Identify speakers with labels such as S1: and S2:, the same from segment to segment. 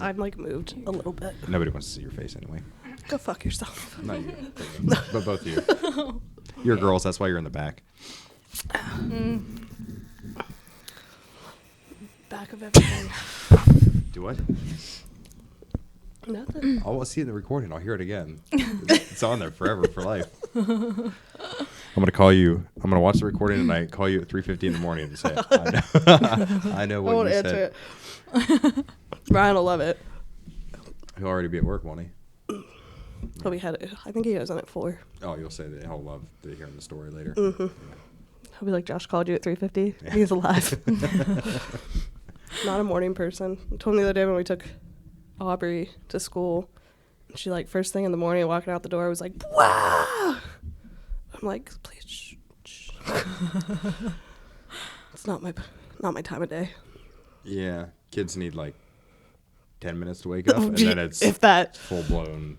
S1: I'm like moved a little bit.
S2: Nobody wants to see your face anyway.
S1: Go fuck yourself.
S2: Not you, but both of you. You're girls. That's why you're in the back.
S1: Back of everything.
S2: Do what?
S1: Nothing.
S2: I'll see it in the recording. I'll hear it again. It's on there forever, for life. I'm gonna call you. I'm gonna watch the recording tonight. Call you at 3:50 in the morning and say, "I know what
S1: I won't
S2: you
S1: answer
S2: said."
S1: it. Ryan will love it.
S2: He'll already be at work, won't he?
S1: But I think he goes on at 4.
S2: Oh, you'll say that he'll love to hear the story later.
S1: Mm-hmm. He'll be like, Josh called you at 3:50. Yeah. He's alive. Not a morning person. He told me the other day when we took Aubrey to school, she like first thing in the morning walking out the door was like, wow. I'm like, please shh. It's not my time of day.
S2: Yeah, kids need like 10 minutes to wake up, and then it's
S1: if that
S2: full blown,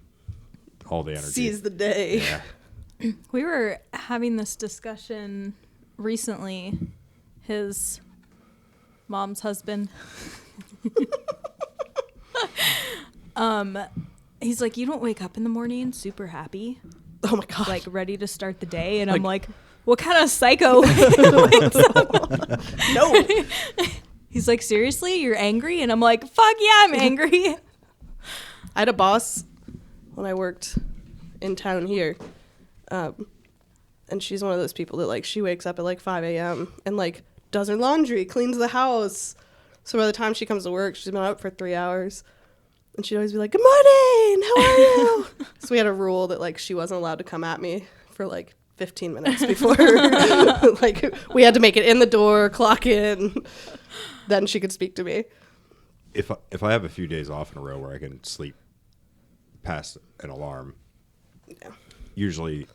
S2: all the energy.
S1: Seize the day.
S2: Yeah.
S3: We were having this discussion recently. His mom's husband. He's like, you don't wake up in the morning super happy,
S1: Oh my god.
S3: like ready to start the day, and I'm like, what kind of psycho wakes up?
S1: No.
S3: He's like, seriously, you're angry? And I'm like, fuck yeah, I'm angry.
S1: I had a boss when I worked in town here, and she's one of those people that like she wakes up at like 5 a.m. and like does her laundry, cleans the house. So by the time she comes to work, she's been up for 3 hours, and she'd always be like, "Good morning, how are you?" So we had a rule that like she wasn't allowed to come at me for like 15 minutes before like we had to make it in the door, clock in, then she could speak to me.
S2: If I have a few days off in a row where I can sleep past an alarm, usually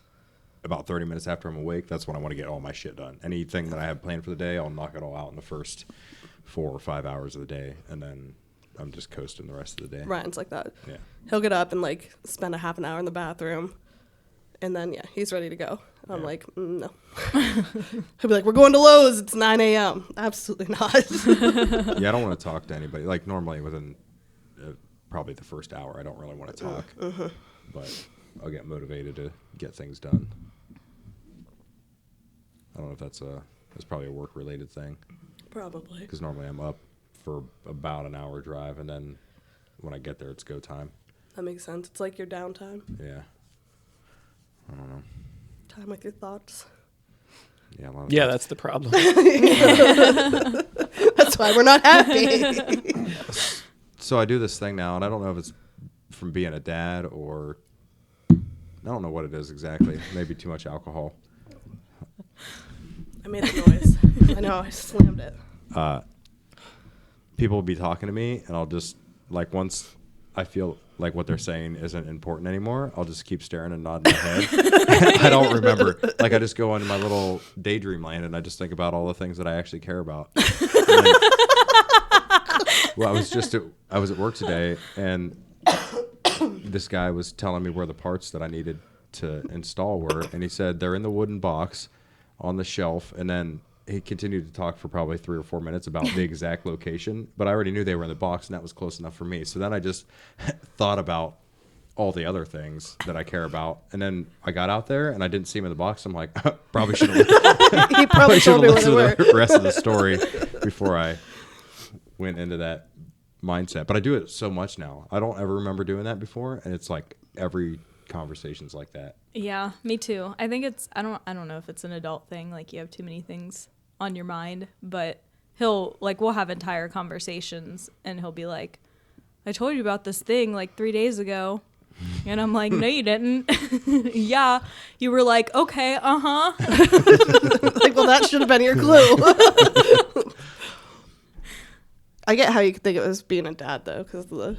S2: about 30 minutes after I'm awake, that's when I want to get all my shit done. Anything that I have planned for the day, I'll knock it all out in the first 4 or 5 hours of the day, and then I'm just coasting the rest of the day.
S1: Ryan's like that.
S2: Yeah.
S1: He'll get up and like spend a half an hour in the bathroom, and then he's ready to go. I'm like, no. He'll be like, we're going to Lowe's. It's 9 a.m. Absolutely not.
S2: Yeah, I don't want to talk to anybody. Like normally within probably the first hour, I don't really want to talk, but I'll get motivated to get things done. I don't know if that's probably a work related thing.
S1: Probably.
S2: Because normally I'm up for about an hour drive, and then when I get there, it's go time.
S1: That makes sense. It's like your downtime.
S2: Yeah. I don't know.
S1: Time with your thoughts.
S2: Yeah,
S4: That's the problem.
S1: That's why we're not happy.
S2: So I do this thing now, and I don't know if it's from being a dad or I don't know what it is exactly. Maybe too much alcohol.
S1: I made the noise. I know. I slammed it.
S2: People will be talking to me, and I'll just, like, once I feel like what they're saying isn't important anymore, I'll just keep staring and nodding my head. I don't remember. Like, I just go into my little daydream land, and I just think about all the things that I actually care about. Well, I was at work today, and this guy was telling me where the parts that I needed to install were, and he said they're in the wooden box on the shelf, and then he continued to talk for probably 3 or 4 minutes about the exact location, but I already knew they were in the box, and that was close enough for me. So then I just thought about all the other things that I care about, and then I got out there, and I didn't see him in the box. I'm like, probably should have
S1: He probably told me where they were.
S2: the rest of the story before I went into that mindset. But I do it so much now. I don't ever remember doing that before, and it's like every conversation's like that.
S3: Yeah, me too. I think I don't know if it's an adult thing, like you have too many things on your mind, but we'll have entire conversations, and he'll be like, I told you about this thing like 3 days ago. And I'm like, no, you didn't. Yeah. You were like, okay, uh-huh.
S1: Like, well, that should have been your clue. I get how you could think it was being a dad, though, because of the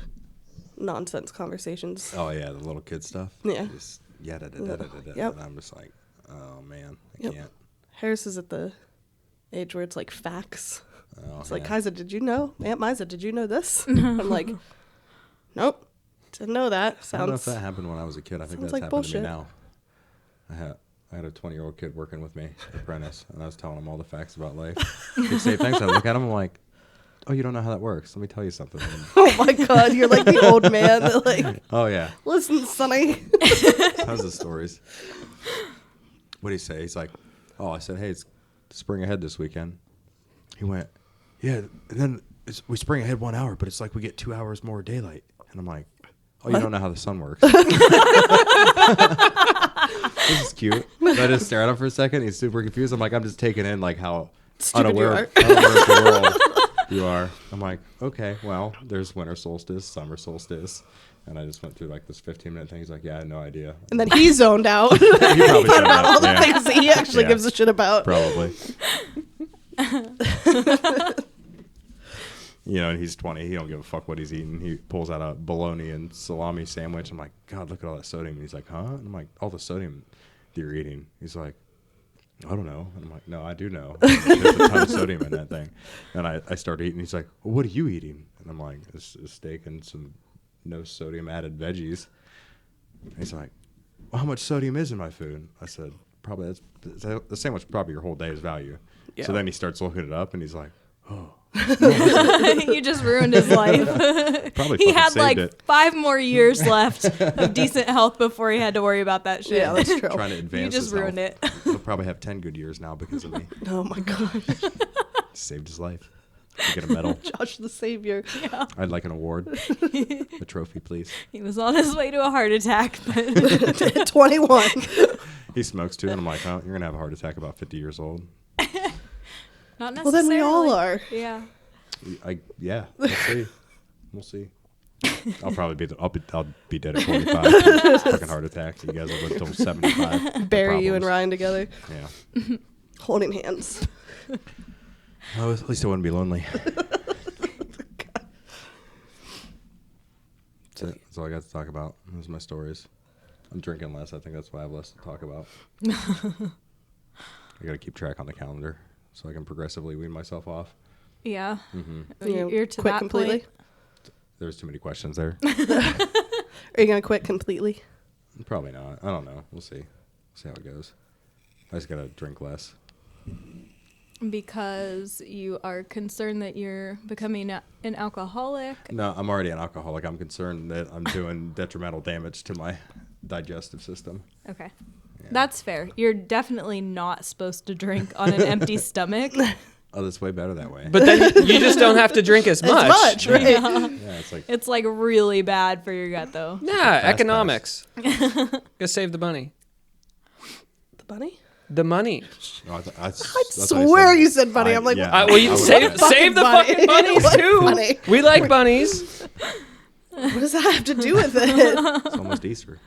S1: nonsense conversations.
S2: Oh, yeah, the little kid stuff.
S1: Yeah.
S2: Just, da-da-da-da-da-da.
S1: Yep.
S2: And I'm just like, oh, man, I
S1: Yep.
S2: can't.
S1: Harris is at the age where it's like facts.
S2: Oh,
S1: It's like,
S2: yeah.
S1: Kaiser, did you know? Aunt Miza, did you know this? I'm like, nope, didn't know that.
S2: I don't know if
S1: Sounds
S2: that happened when I was a kid. I think
S1: sounds
S2: that's
S1: like
S2: happened
S1: bullshit.
S2: to me now. I had a 20-year-old kid working with me, apprentice, and I was telling him all the facts about life. He'd say things. I look at him, I'm like, oh, you don't know how that works. Let me tell you something.
S1: Oh my God, you're like the old man that like,
S2: Oh, yeah.
S1: listen, Sonny.
S2: Tons of stories. What did he say? He's like, oh, I said, hey, it's spring ahead this weekend. He went, yeah, and then we spring ahead 1 hour, but it's like we get 2 hours more daylight. And I'm like, oh, you don't know how the sun works. This is cute. I just stare at him for a second. He's super confused. I'm like, I'm just taking in like how
S1: Stupid you
S2: unaware of the world you are. I'm like, okay, well, there's winter solstice, summer solstice. And I just went through like this 15-minute thing. He's like, yeah, I had no idea.
S1: And then he zoned out.
S2: He probably said that.
S1: All the
S2: Yeah,
S1: things that he actually
S2: Yeah.
S1: gives a shit about.
S2: probably. You know, and he's 20. He don't give a fuck what he's eating. He pulls out a bologna and salami sandwich. I'm like, God, look at all that sodium. And he's like, huh? And I'm like, all the sodium that you're eating. He's like, I don't know. And I'm like, no, I do know. There's a ton of sodium in that thing. And I start eating. He's like, well, what are you eating? And I'm like, a steak and some no sodium added veggies. And he's like, well, how much sodium is in my food? I said, probably the sandwich probably your whole day's value.
S4: Yeah.
S2: So then he starts looking it up and he's like, oh.
S3: You just ruined his life.
S2: Probably
S3: He
S2: fucking
S3: had
S2: saved
S3: like
S2: it.
S3: 5 more years left of decent health before he had to worry about that shit.
S1: Yeah, that's true.
S2: Trying to advance
S3: You just
S2: his
S3: ruined
S2: health.
S3: it.
S2: He'll probably have 10 good years now because of me.
S1: Oh my God.
S2: Saved his life. I get a medal.
S1: Josh the Savior.
S2: I'd like an award. A trophy, please.
S3: He was on his way to a heart attack, but
S1: 21.
S2: He smokes too, and I'm like, oh, you're going to have a heart attack about 50 years old.
S3: not necessarily.
S1: Well, then we all are.
S3: Yeah.
S2: Yeah, we'll see. I'll probably I'll be dead at 45. Fucking heart attack. You guys will live till 75.
S1: Bury you and
S2: Problems.
S1: Ryan together,
S2: Yeah.
S1: holding hands.
S2: Oh, at least I wouldn't be lonely. That's it. That's all I got to talk about. Those are my stories. I'm drinking less. I think that's why I have less to talk about. I got to keep track on the calendar so I can progressively wean myself off.
S3: Yeah.
S1: You
S3: You're to
S1: quit
S3: that
S1: completely?
S3: point.
S2: There's too many questions there.
S1: Are you going to quit completely?
S2: Probably not. I don't know. We'll see. See how it goes. I just got to drink less.
S3: Because you are concerned that you're becoming an alcoholic.
S2: No, I'm already an alcoholic. I'm concerned that I'm doing detrimental damage to my digestive system.
S3: Okay.
S2: Yeah.
S3: That's fair. You're definitely not supposed to drink on an empty stomach.
S2: Oh, that's way better that way.
S4: But then you just don't have to drink as much.
S1: As much, right?
S3: Yeah.
S2: Yeah, it's like
S3: It's like really bad for your gut though.
S4: Yeah,
S2: Fast
S4: economics. Gotta save the money.
S1: The bunny?
S4: The money.
S2: no,
S1: I swear you said bunny. I'm like,
S4: Well, you
S2: I would-
S4: save the
S1: bunny?
S4: fucking bunnies
S1: What
S4: too.
S1: bunny?
S4: We like bunnies.
S1: what does that have to do with it?
S2: It's almost Easter.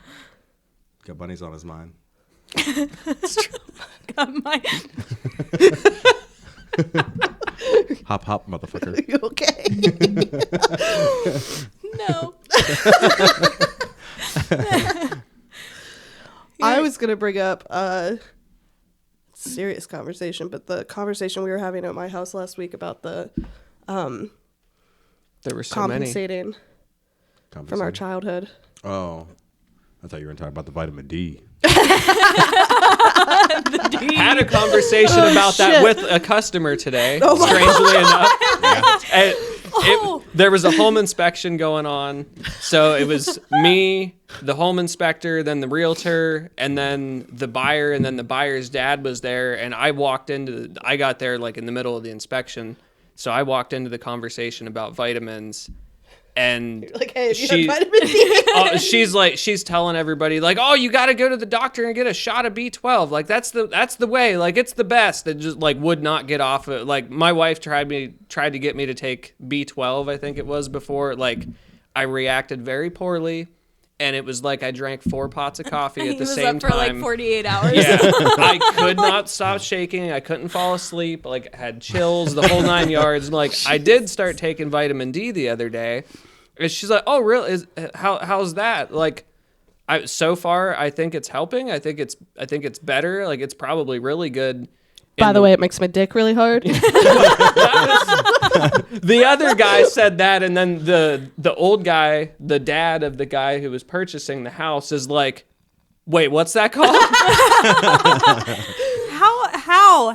S2: Got bunnies on his mind.
S3: Got my
S2: Hop, hop, motherfucker.
S1: Are you okay?
S3: no.
S1: I was going to bring up a serious conversation, but the conversation we were having at my house last week about the
S4: There were so many.
S1: compensating from our childhood.
S2: Oh. I thought you were talking about the vitamin D.
S4: Had a conversation about that
S1: shit.
S4: with a customer today.
S1: Oh my
S4: strangely enough. And
S3: Oh.
S4: there was a home inspection going on. So it was me, the home inspector, then the realtor, and then the buyer, and then the buyer's dad was there. And I got there like in the middle of the inspection. So I walked into the conversation about vitamins. And
S1: Like, hey, have you had vitamin D?
S4: she's telling everybody like, oh, you got to go to the doctor and get a shot of B12. Like that's the way. Like it's the best. It just like would not get off it. Like my wife tried to get me to take B12. I think it was before. Like I reacted very poorly, and it was like I drank 4 pots of coffee at
S3: He
S4: the
S3: was
S4: same
S3: up for
S4: time.
S3: like 48 hours.
S4: Yeah, I could not stop shaking. I couldn't fall asleep. Like had chills, the whole 9 yards. Like I did start taking vitamin D the other day, and she's like, "Oh, really? How's that?" Like, so far I think it's helping. I think it's better. Like it's probably really good.
S1: By the way, it makes my dick really hard.
S4: The other guy said that, and then the old guy, the dad of the guy who was purchasing the house, is like, "Wait, what's that called?"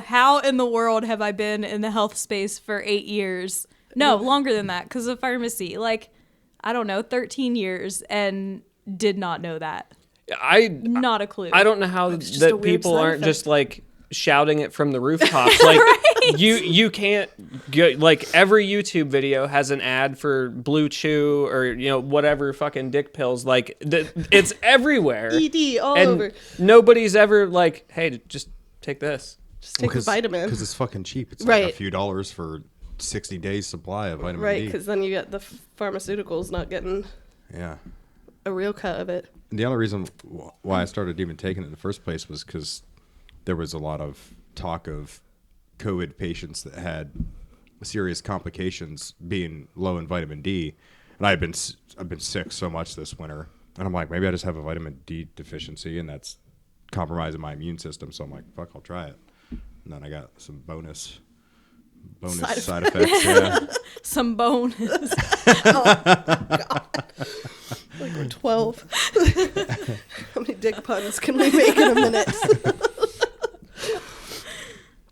S3: How in the world have I been in the health space for 8 years No, longer than that because of pharmacy. Like, I don't know, 13 years and did not know that. Not a clue.
S4: I don't know how
S1: just a
S4: that
S1: weird
S4: people
S1: side
S4: aren't
S1: effect.
S4: just like shouting it from the rooftops. Like you can't get, like, every YouTube video has an ad for Blue Chew or whatever fucking dick pills. Like it's everywhere.
S1: ED all
S4: and
S1: over.
S4: nobody's ever like, hey, just take this.
S1: Just take a vitamin.
S2: Because it's fucking cheap. It's like a
S1: Right.
S2: few dollars for 60 days supply of vitamin
S1: Right,
S2: D.
S1: because then you get the pharmaceuticals not getting
S2: Yeah.
S1: a real cut of it.
S2: And the only reason why I started even taking it in the first place was because there was a lot of talk of COVID patients that had serious complications being low in vitamin D, and I've been sick so much this winter, and I'm like, maybe I just have a vitamin D deficiency, and that's compromising my immune system. So I'm like, fuck, I'll try it. And then I got some bonus side effects. Yeah.
S3: Some bonus.
S1: Like we're 12. How many dick puns can we make in a minute?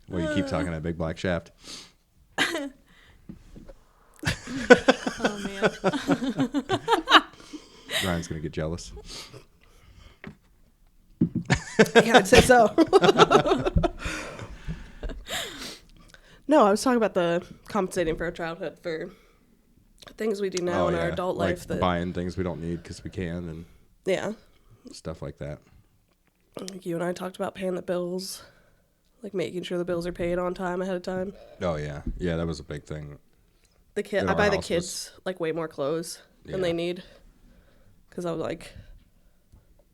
S2: Well, you keep talking that big black shaft.
S3: Oh, man.
S2: Ryan's gonna get jealous.
S1: Yeah, I'd say so. No, I was talking about the compensating for our childhood for things we do now in our adult
S2: like
S1: life. That
S2: buying things we don't need because we can and
S1: yeah,
S2: stuff like that.
S1: like you and I talked about paying the bills, like making sure the bills are paid on time ahead of time.
S2: Oh yeah, that was a big thing.
S1: I
S2: our
S1: buy the
S2: house
S1: kids like way more clothes than they
S2: Yeah.
S1: need because I was like,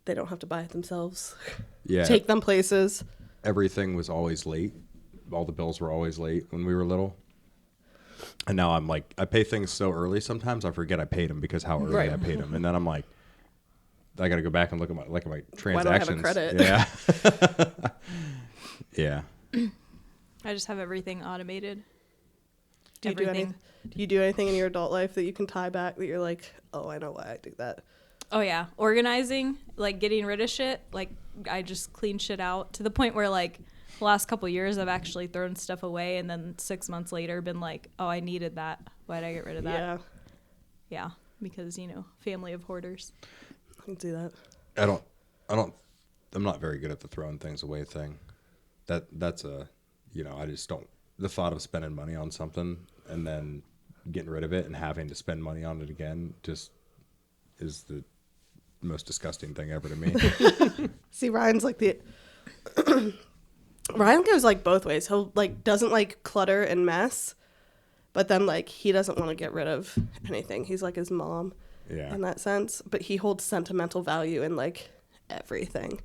S1: they don't have to buy it themselves.
S2: Yeah,
S1: Take them places.
S2: everything was always late. All the bills were always late when we were little. And now I'm like, I pay things so early sometimes I forget I paid them because how early
S1: Right.
S2: I paid them. And then I'm like, I got to go back and look at my transactions.
S1: Why do I have a credit?
S2: Yeah. Yeah.
S3: I just have everything automated.
S1: Do you do anything in your adult life that you can tie back that you're like, oh, I know why I do that?
S3: Oh yeah, organizing, like getting rid of shit. Like I just clean shit out to the point where like the last couple years I've actually thrown stuff away, and then 6 months later been like, oh, I needed that. Why'd I get rid of that?
S1: Yeah,
S3: Yeah, because family of hoarders.
S1: I can see that.
S2: I'm not very good at the throwing things away thing. That's I just don't, the thought of spending money on something and then getting rid of it and having to spend money on it again just is the most disgusting thing ever to me.
S1: See, Ryan's like Ryan goes like both ways. He'll like doesn't like clutter and mess, but then like he doesn't want to get rid of anything. He's like his mom
S2: Yeah.
S1: in that sense, but he holds sentimental value in like everything,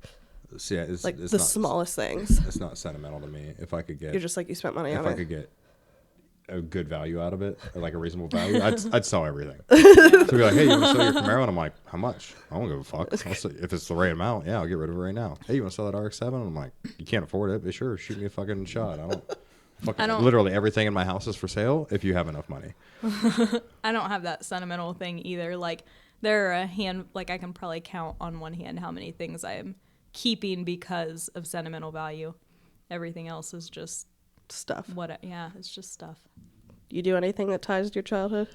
S2: So yeah, it's
S1: like
S2: it's
S1: the
S2: not,
S1: small things.
S2: It's not sentimental to me. If I could get,
S1: You're just like, you spent money
S2: if
S1: on
S2: I
S1: it.
S2: could get a good value out of it, or like a reasonable value, I'd sell everything. So be like, hey, you want to sell your Camaro? And I'm like, how much? I don't give a fuck. If it's the right amount, yeah, I'll get rid of it right now. Hey, you want to sell that RX-7? And I'm like, you can't afford it, but sure, shoot me a fucking shot.
S3: I don't-
S2: Literally everything in my house is for sale if you have enough money.
S3: I don't have that sentimental thing either. Like there are I can probably count on one hand how many things I am keeping because of sentimental value. Everything else is just
S1: Stuff.
S3: it's just stuff.
S1: You do anything that ties to your childhood?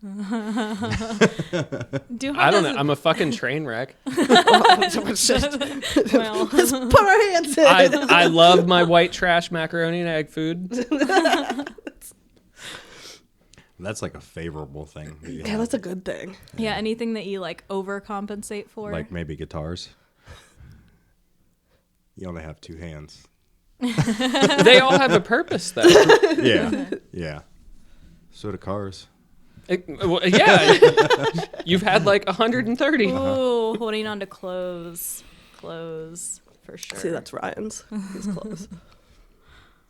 S4: I don't know. I'm a fucking train wreck.
S3: Well,
S1: Put our hands in.
S4: I love my white trash macaroni and egg food.
S2: That's like a favorable thing. That you
S1: Yeah,
S2: have.
S1: that's a good thing.
S3: yeah, anything that you like overcompensate for.
S2: Like maybe guitars. You only have two hands.
S4: They all have a purpose, though.
S2: Yeah. Yeah. So do cars.
S4: Yeah. You've had like 130.
S3: Ooh, holding on to clothes for sure.
S1: See, that's Ryan's. He's close.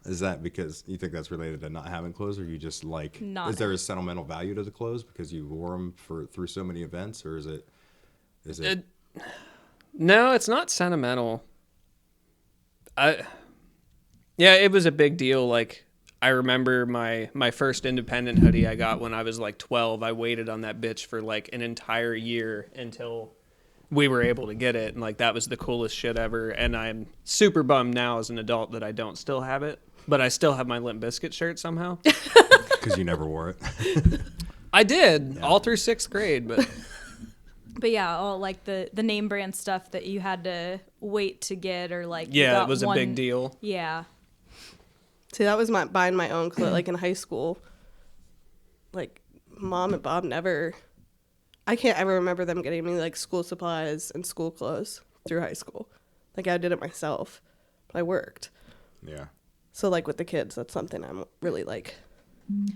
S2: Is that because you think that's related to not having clothes, or you just like?
S3: Not
S2: Is there a sentimental value to the clothes because you wore them through so many events, or is it?
S4: No, it's not sentimental. Yeah, it was a big deal. Like I remember my first independent hoodie I got when I was like 12. I waited on that bitch for like an entire year until we were able to get it, and like that was the coolest shit ever. And I'm super bummed now as an adult that I don't still have it. But I still have my Limp Bizkit shirt somehow.
S2: Because you never wore it.
S4: I did all through 6th grade, but
S3: But yeah, all like the name brand stuff that you had to wait to get, or like you
S4: yeah,
S3: got
S4: it was a
S3: one-
S4: big deal.
S3: Yeah,
S1: See, that was my buying my own clothes. Like in high school, like mom and Bob never. I can't ever remember them getting me like school supplies and school clothes through high school. Like I did it myself, but I worked.
S2: Yeah.
S1: So like with the kids, that's something I'm really like.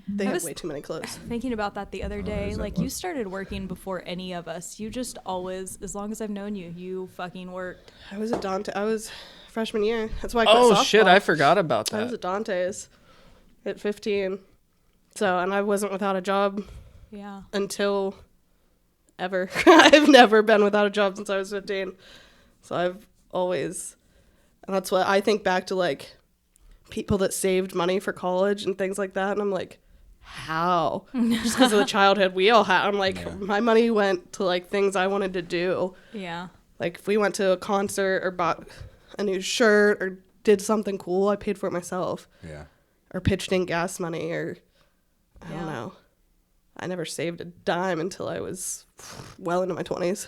S1: They have
S3: was-
S1: way too many clothes.
S3: thinking about that the other day.
S2: is that
S3: Like you
S2: what-
S3: started working before any of us. You just always, as long as I've known you, you fucking worked.
S1: I was at Dante. I was freshman year. That's why I quit
S4: Oh
S1: softball.
S4: shit, I forgot about
S1: I was
S4: that.
S1: at Dante's at 15. So, and I wasn't without a job
S3: Yeah.
S1: until ever. I've never been without a job since I was 15. So I've always, and that's what I think back to, like people that saved money for college and things like that. And I'm like, how? Just because of the childhood we all had. I'm like, my money went to like things I wanted to do.
S3: Yeah.
S1: Like if we went to a concert or bought a new shirt or did something cool, I paid for it myself.
S2: Yeah.
S1: Or pitched in gas money, or I
S3: Yeah.
S1: don't know. I never saved a dime until I was well into my 20s.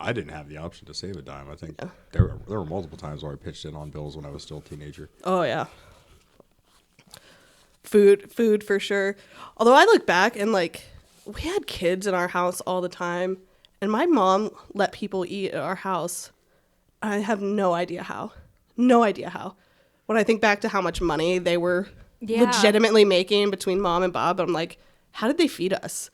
S2: I didn't have the option to save a dime. I think
S1: Yeah.
S2: there were multiple times where I pitched in on bills when I was still a teenager.
S1: Oh yeah. Food for sure. Although I look back and like we had kids in our house all the time, and my mom let people eat at our house. I have no idea how. No idea how. When I think back to how much money they were
S3: Yeah.
S1: legitimately making between mom and Bob, I'm like, how did they feed us?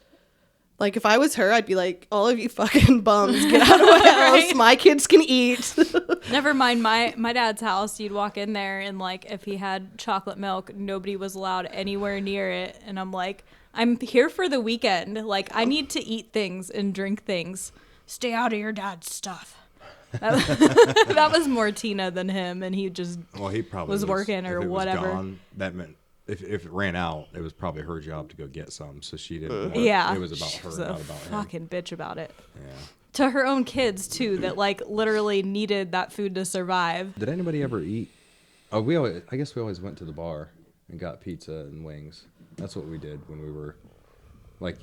S1: Like if I was her, I'd be like, all of you fucking bums, get out of my house.
S3: Right.
S1: My kids can eat.
S3: Never mind my dad's house. You'd walk in there and like if he had chocolate milk, nobody was allowed anywhere near it. And I'm like, I'm here for the weekend. Like I need to eat things and drink things. Stay out of your dad's stuff. That was more Tina than him, and he just
S2: Well, he probably
S3: was working
S2: if
S3: or
S2: it was
S3: whatever.
S2: gone, that meant if it ran out, it was probably her job to go get some. So she didn't. want-
S3: yeah.
S2: It was about
S3: She
S2: her,
S3: was
S2: not
S3: a
S2: about him.
S3: fucking bitch about it.
S2: Yeah.
S3: To her own kids too, that like literally needed that food to survive.
S2: Did anybody ever eat? Oh, I guess we always went to the bar and got pizza and wings. That's what we did when we were, like,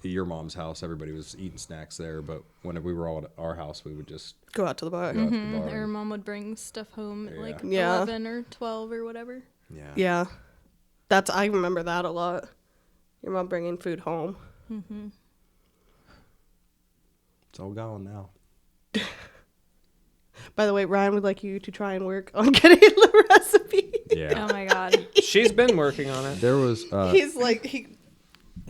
S2: at your mom's house. Everybody was eating snacks there, but whenever we were all at our house, we would just
S1: Go out to the bar.
S2: go out to the bar.
S3: Her mom would bring stuff home at like
S1: Yeah.
S3: 11 or 12 or whatever.
S2: Yeah.
S1: Yeah. I remember that a lot. Your mom bringing food home.
S2: It's all gone now.
S1: By the way, Ryan would like you to try and work on getting the recipe.
S2: Yeah.
S3: Oh my god.
S4: She's been working on it.
S2: There was.
S1: He's like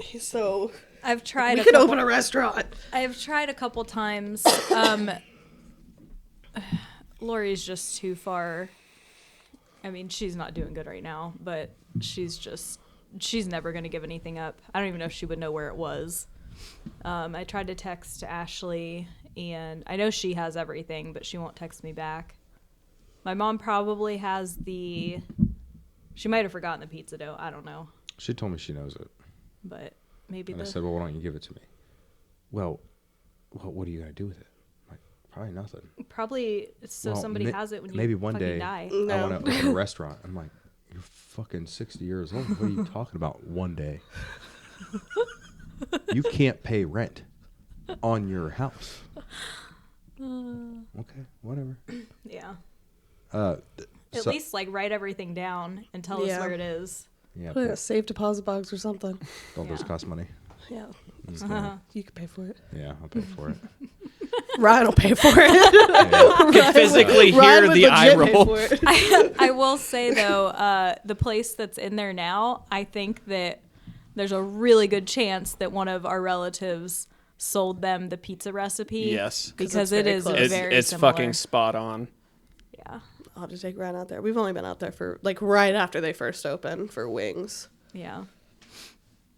S1: he's so.
S3: I've tried
S1: We
S3: a
S1: could
S3: couple,
S1: open a restaurant.
S3: I've tried a couple times. Lori's just too far. I mean, she's not doing good right now, but she's never going to give anything up. I don't even know if she would know where it was. I tried to text Ashley, and I know she has everything, but she won't text me back. My mom probably has she might have forgotten the pizza dough. I don't know,
S2: She told me she knows it,
S3: but maybe
S2: and I
S3: the
S2: said, "Well, why don't you give it to me?" Well, what are you gonna do with it? I'm like, probably nothing.
S3: probably so
S2: Well,
S3: somebody has it when you
S2: maybe one
S3: fucking
S2: day
S3: die.
S2: I
S1: No.
S2: want to open a restaurant. I'm like, you're fucking 60 years old. What are you talking about? One day. You can't pay rent on your house. Okay, whatever.
S3: Yeah.
S2: Uh,
S3: At
S2: so-
S3: least like write everything down and tell us
S1: Yeah.
S3: where it is.
S2: yeah,
S1: Put it in a safe deposit box or something.
S2: don't those
S3: Yeah.
S2: cost money?
S1: Yeah.
S2: Just
S3: Uh-huh.
S2: kidding.
S1: You could pay for it.
S2: Yeah, I'll pay for it.
S1: Ryan will pay for it.
S2: Yeah.
S4: Can physically
S1: Ryan
S4: hear
S1: would
S4: the eye
S1: legit pay
S4: roll.
S1: for it.
S3: I will say though, the place that's in there now, I think that there's a really good chance that one of our relatives sold them the pizza recipe.
S4: Yes.
S3: Because
S1: it's
S3: it
S1: very
S3: is
S1: close.
S3: very
S4: It's
S3: similar.
S4: fucking spot on.
S3: Yeah.
S1: I'll have to take Ryan out there. We've only been out there for like right after they first opened for wings.
S3: Yeah.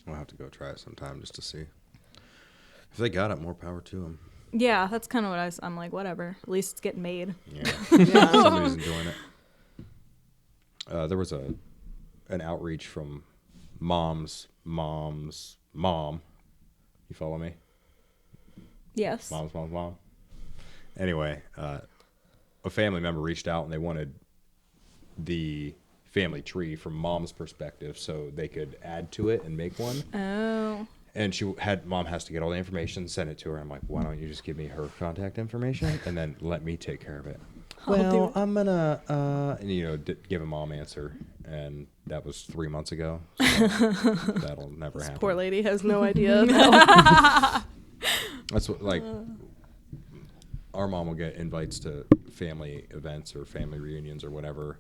S2: We'll have to go try it sometime just to see. If they got it, more power to them.
S3: Yeah, that's kind of what I'm like, whatever. At least it's getting made.
S2: Yeah,
S1: Yeah.
S2: somebody's enjoying it. There was an outreach from mom's mom. You follow me?
S3: Yes.
S2: Mom's mom. Anyway, a family member reached out and they wanted the family tree from mom's perspective, so they could add to it and make one.
S3: Oh.
S2: And mom has to get all the information, send it to her. I'm like, why don't you just give me her contact information and then let me take care of it? Well, I'm gonna, and give a mom answer, and that was 3 months ago. So that'll never happen.
S1: Poor lady has no idea. Now.
S2: That's what, like, our mom will get invites to family events or family reunions or whatever,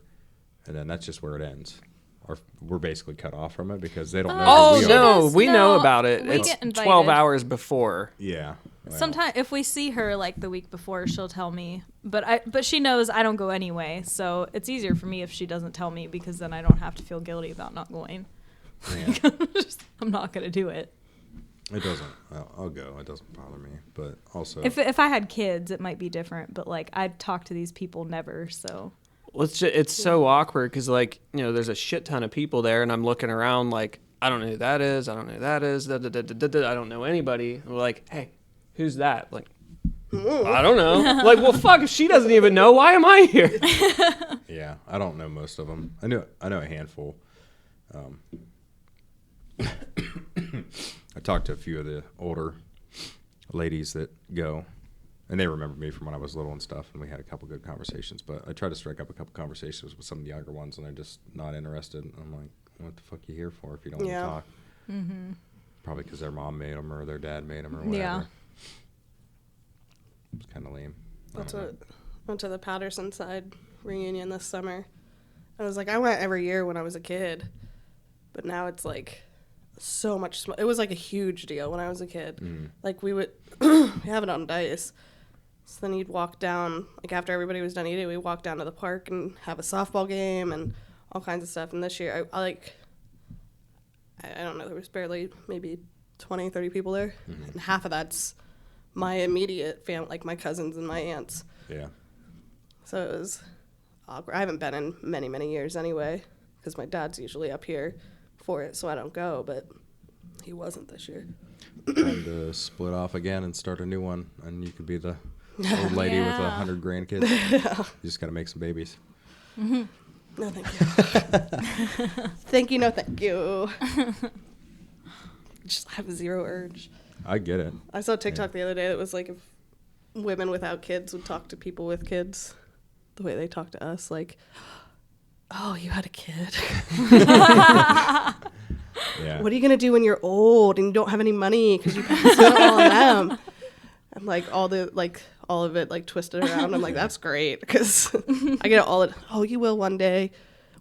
S2: and then that's just where it ends. Or we're basically cut off from it because they don't know
S4: Oh,
S2: who we are.
S4: no. We know
S3: No,
S4: about it.
S3: we
S4: It's
S3: get invited.
S4: 12 hours before.
S2: Yeah. Well,
S3: Sometimes if we see her like the week before, she'll tell me. But she knows I don't go anyway, so it's easier for me if she doesn't tell me because then I don't have to feel guilty about not going.
S2: yeah.
S3: I'm not gonna do it.
S2: It doesn't. I'll go. It doesn't bother me. But also,
S3: If I had kids, it might be different. But like I'd talk to these people never. So
S4: Well, it's so awkward because, like, there's a shit ton of people there, and I'm looking around like, I don't know who that is. I don't know who that is. I don't know anybody. And we're like, hey, who's that? Like, I don't know. Like, well, fuck, if she doesn't even know, why am I here?
S2: yeah, I don't know most of them. I know a handful. I talked to a few of the older ladies that go, and they remember me from when I was little and stuff, and we had a couple good conversations. But I tried to strike up a couple conversations with some of the younger ones, and they're just not interested. I'm like, what the fuck you here for if you don't
S1: Yeah.
S2: want to talk? Mm-hmm. Probably because their mom made them or their dad made them or whatever.
S3: Yeah.
S2: It's kind of lame.
S1: That's what went to the Patterson side reunion this summer. I was like, I went every year when I was a kid, but now it's like so much. It was like a huge deal when I was a kid. Like we would have it on Dice. So then you'd walk down, like after everybody was done eating, we'd walk down to the park and have a softball game and all kinds of stuff. And this year, I don't know, there was barely maybe 20, 30 people there. And half of that's my immediate family, like my cousins and my aunts.
S2: Yeah.
S1: So it was awkward. I haven't been in many, many years anyway, because my dad's usually up here for it, so I don't go, but he wasn't this year.
S2: Time to split off again and start a new one, and you could be the old lady with
S3: Yeah.
S2: 100 grandkids. You just got to make some babies.
S1: No, thank you. Thank you, no thank you. Just have zero urge.
S2: I get it.
S1: I saw TikTok the other day that was like if women without kids would talk to people with kids the way they talk to us, like, oh, you had a kid.
S2: Yeah.
S1: What are you going to do when you're old and you don't have any money because you spent it all on them? I'm like, all of it, like, twisted around. I'm like, that's great because I get all it. Oh, you will one day.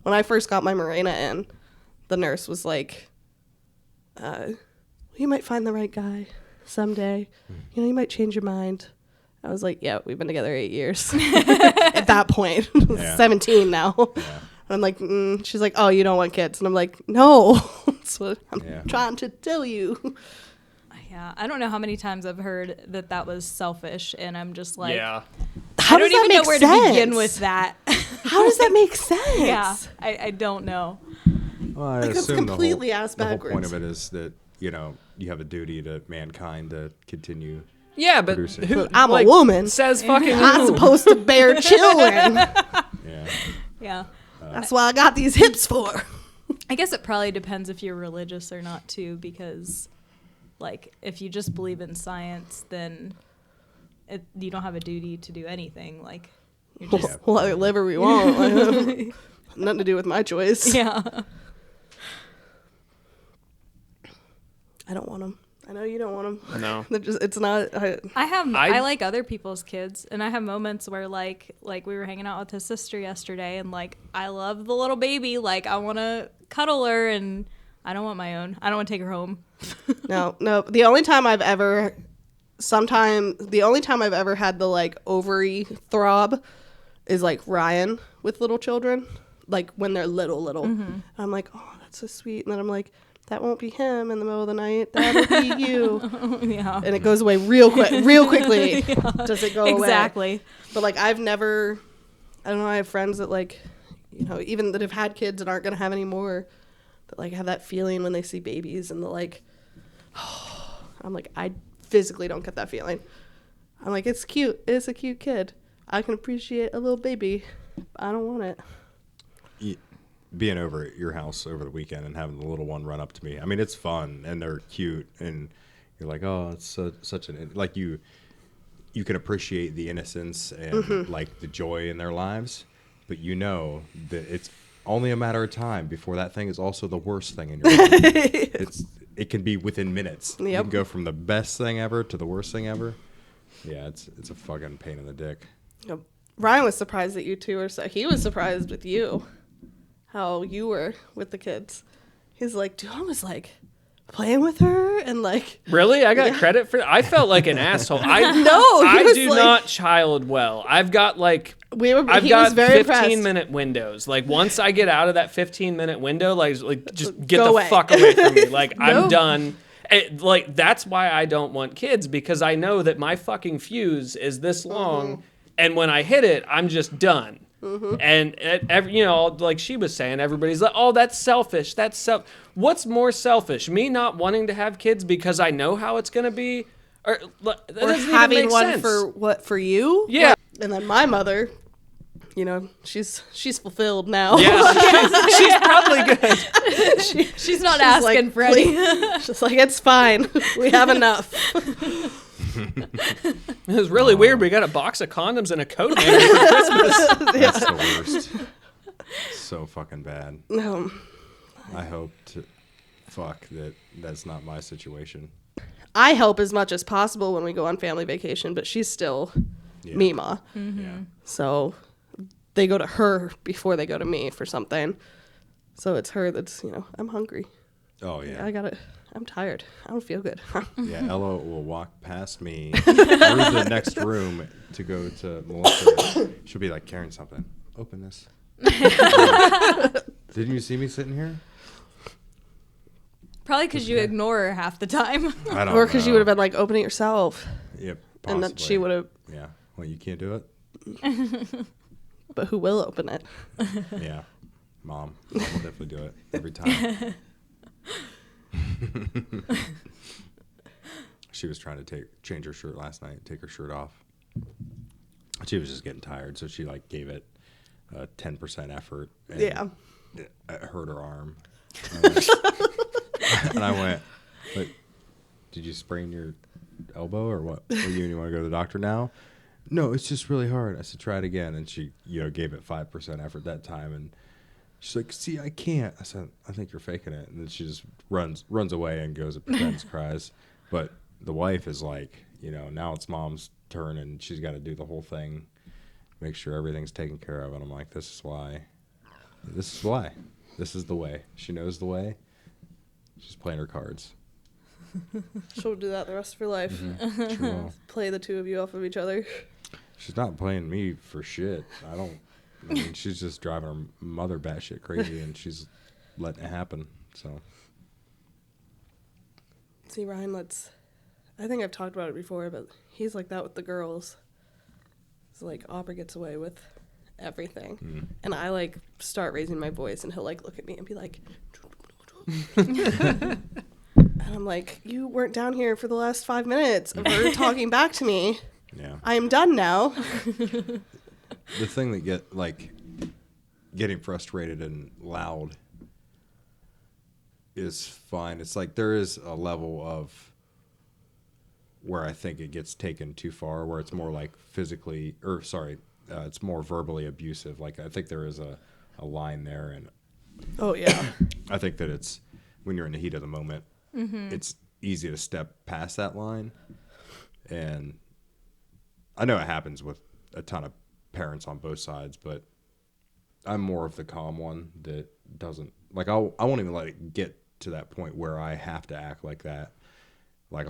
S1: When I first got my Mirena in, the nurse was like, you might find the right guy someday. You might change your mind. I was like, yeah, we've been together 8 years. At that point,
S2: Yeah.
S1: 17 now.
S2: Yeah.
S1: And I'm like, she's like, oh, you don't want kids. And I'm like, no, that's what I'm
S2: Yeah.
S1: trying to tell you.
S3: yeah, I don't know how many times I've heard that was selfish, and I'm just like,
S4: Yeah.
S1: How
S3: I don't
S1: does that
S3: even know
S1: make
S3: where
S1: sense?
S3: to begin with that.
S1: How does that make sense?
S3: Yeah, I don't know.
S2: Well, I
S1: Like, it's
S2: assume
S1: completely ass
S2: the whole point
S1: backwards.
S2: of it is that, you have a duty to mankind to continue.
S4: Yeah, but
S2: Producing.
S4: who,
S1: But I'm
S4: like,
S1: a woman.
S4: says fucking
S1: I'm
S4: who?
S1: supposed to bear children.
S2: Yeah.
S3: Yeah.
S1: That's what I got these hips for.
S3: I guess it probably depends if you're religious or not too, because like if you just believe in science, then you don't have a duty to do anything. Like you're just
S1: We'll let whatever we want. Like, nothing to do with my choice.
S3: yeah.
S1: I don't want them. I know you don't want them.
S4: No.
S1: They're just, it's not.
S3: I like other people's kids, and I have moments where like we were hanging out with his sister yesterday, and like I love the little baby, like I want to cuddle her, and I don't want my own. I don't want to take her home.
S1: No. The only time I've ever had the like ovary throb is like Ryan with little children, like when they're little. And I'm like, oh, that's so sweet. And then I'm like, that won't be him in the middle of the night. That'll be you.
S3: Yeah.
S1: And it goes away real quickly. Does it go away?
S3: Exactly.
S1: But like I don't know, I have friends that like, even that have had kids and aren't going to have any more, that like have that feeling when they see babies and they're like, I'm like, I physically don't get that feeling. I'm like, it's cute. It's a cute kid. I can appreciate a little baby. But I don't want it.
S2: being over at your house over the weekend and having the little one run up to me. I mean, it's fun and they're cute and you're like, oh, it's such an like you can appreciate the innocence and like the joy in their lives, but you know that it's only a matter of time before that thing is also the worst thing in your life. It can be within minutes. You
S1: Yep.
S2: can go from the best thing ever to the worst thing ever. Yeah, it's a fucking pain in the dick.
S1: Yep. Ryan was surprised that you two were he was surprised with you, how you were with the kids. He's like, Dawn was like playing with her and like.
S4: Really? I got credit for I felt like an asshole.
S1: No, he
S4: I
S1: was
S4: do
S1: like-
S4: not child well. I've got like I've
S1: He
S4: got
S1: was very
S4: 15-minute windows. Like once I get out of that 15-minute window, like just get
S1: Go
S4: the
S1: away.
S4: fuck away from me. Like I'm
S1: No.
S4: done. Like that's why I don't want kids, because I know that my fucking fuse is this long, and when I hit it, I'm just done. And every, like she was saying, everybody's like, "Oh, that's selfish. What's more selfish? Me not wanting to have kids because I know how it's gonna be, or that
S1: Or
S4: doesn't even
S1: having
S4: make
S1: one
S4: sense.
S1: for you.
S4: Yeah.
S1: And then my mother, she's fulfilled now.
S4: Yeah, she's probably good.
S3: She's not
S1: She's
S3: asking
S1: like,
S3: for any.
S1: She's like, it's fine. We have enough.
S4: It was really weird. We got a box of condoms and a coat hanger for Christmas.
S2: That's the worst. So fucking bad.
S1: No.
S2: I hope that's not my situation.
S1: I help as much as possible when we go on family vacation, but she's still
S2: Yeah.
S1: Mima.
S2: Yeah.
S1: So they go to her before they go to me for something. So it's her that's, I'm hungry.
S2: Oh yeah.
S1: I'm tired. I don't feel good.
S2: Yeah, Ella will walk past me through the next room to go to Melissa. She'll be like, carrying something. Open this. Didn't you see me sitting here?
S3: Probably because you ignore her half the time.
S2: I don't
S1: Or because you
S2: know.
S1: would have been like, open it yourself.
S2: Yep,
S1: And then she would have,
S2: Yeah. Well, you can't do it?
S1: but who will open it?
S2: Yeah. Mom will definitely do it every time. She was trying to change her shirt last night, take her shirt off. She was just getting tired, so she like gave it 10% effort. And
S1: Yeah.
S2: It hurt her arm. And I went, "But did you sprain your elbow or what? You want to go to the doctor now?" "No, it's just really hard." I said, "Try it again." And she, gave it 5% effort that time. And she's like, "See, I can't." I said, "I think you're faking it." And then she just runs away and goes and pretends, cries. But the wife is like, now it's mom's turn and she's got to do the whole thing, make sure everything's taken care of. And I'm like, this is why. This is the way. She knows the way. She's playing her cards.
S1: She'll do that the rest of her life.
S2: She will.
S1: Play the two of you off of each other.
S2: She's not playing me for shit. I mean, she's just driving her mother batshit crazy, and she's letting it happen. So
S1: See, Ryan, I think I've talked about it before, but he's like that with the girls. It's like Aubrey gets away with everything. And I like start raising my voice and he'll like look at me and be like, and I'm like, you weren't down here for the last 5 minutes of her talking back to me.
S2: yeah,
S1: I am done now.
S2: the thing that getting frustrated and loud is fine. It's like there is a level of where I think it gets taken too far, where it's more like it's more verbally abusive. Like I think there is a line there, and
S1: Oh, yeah.
S2: I think that it's when you're in the heat of the moment, it's easy to step past that line. And I know it happens with a ton of parents on both sides, but I'm more of the calm one that doesn't like. I won't even let it get to that point where I have to act like that. Like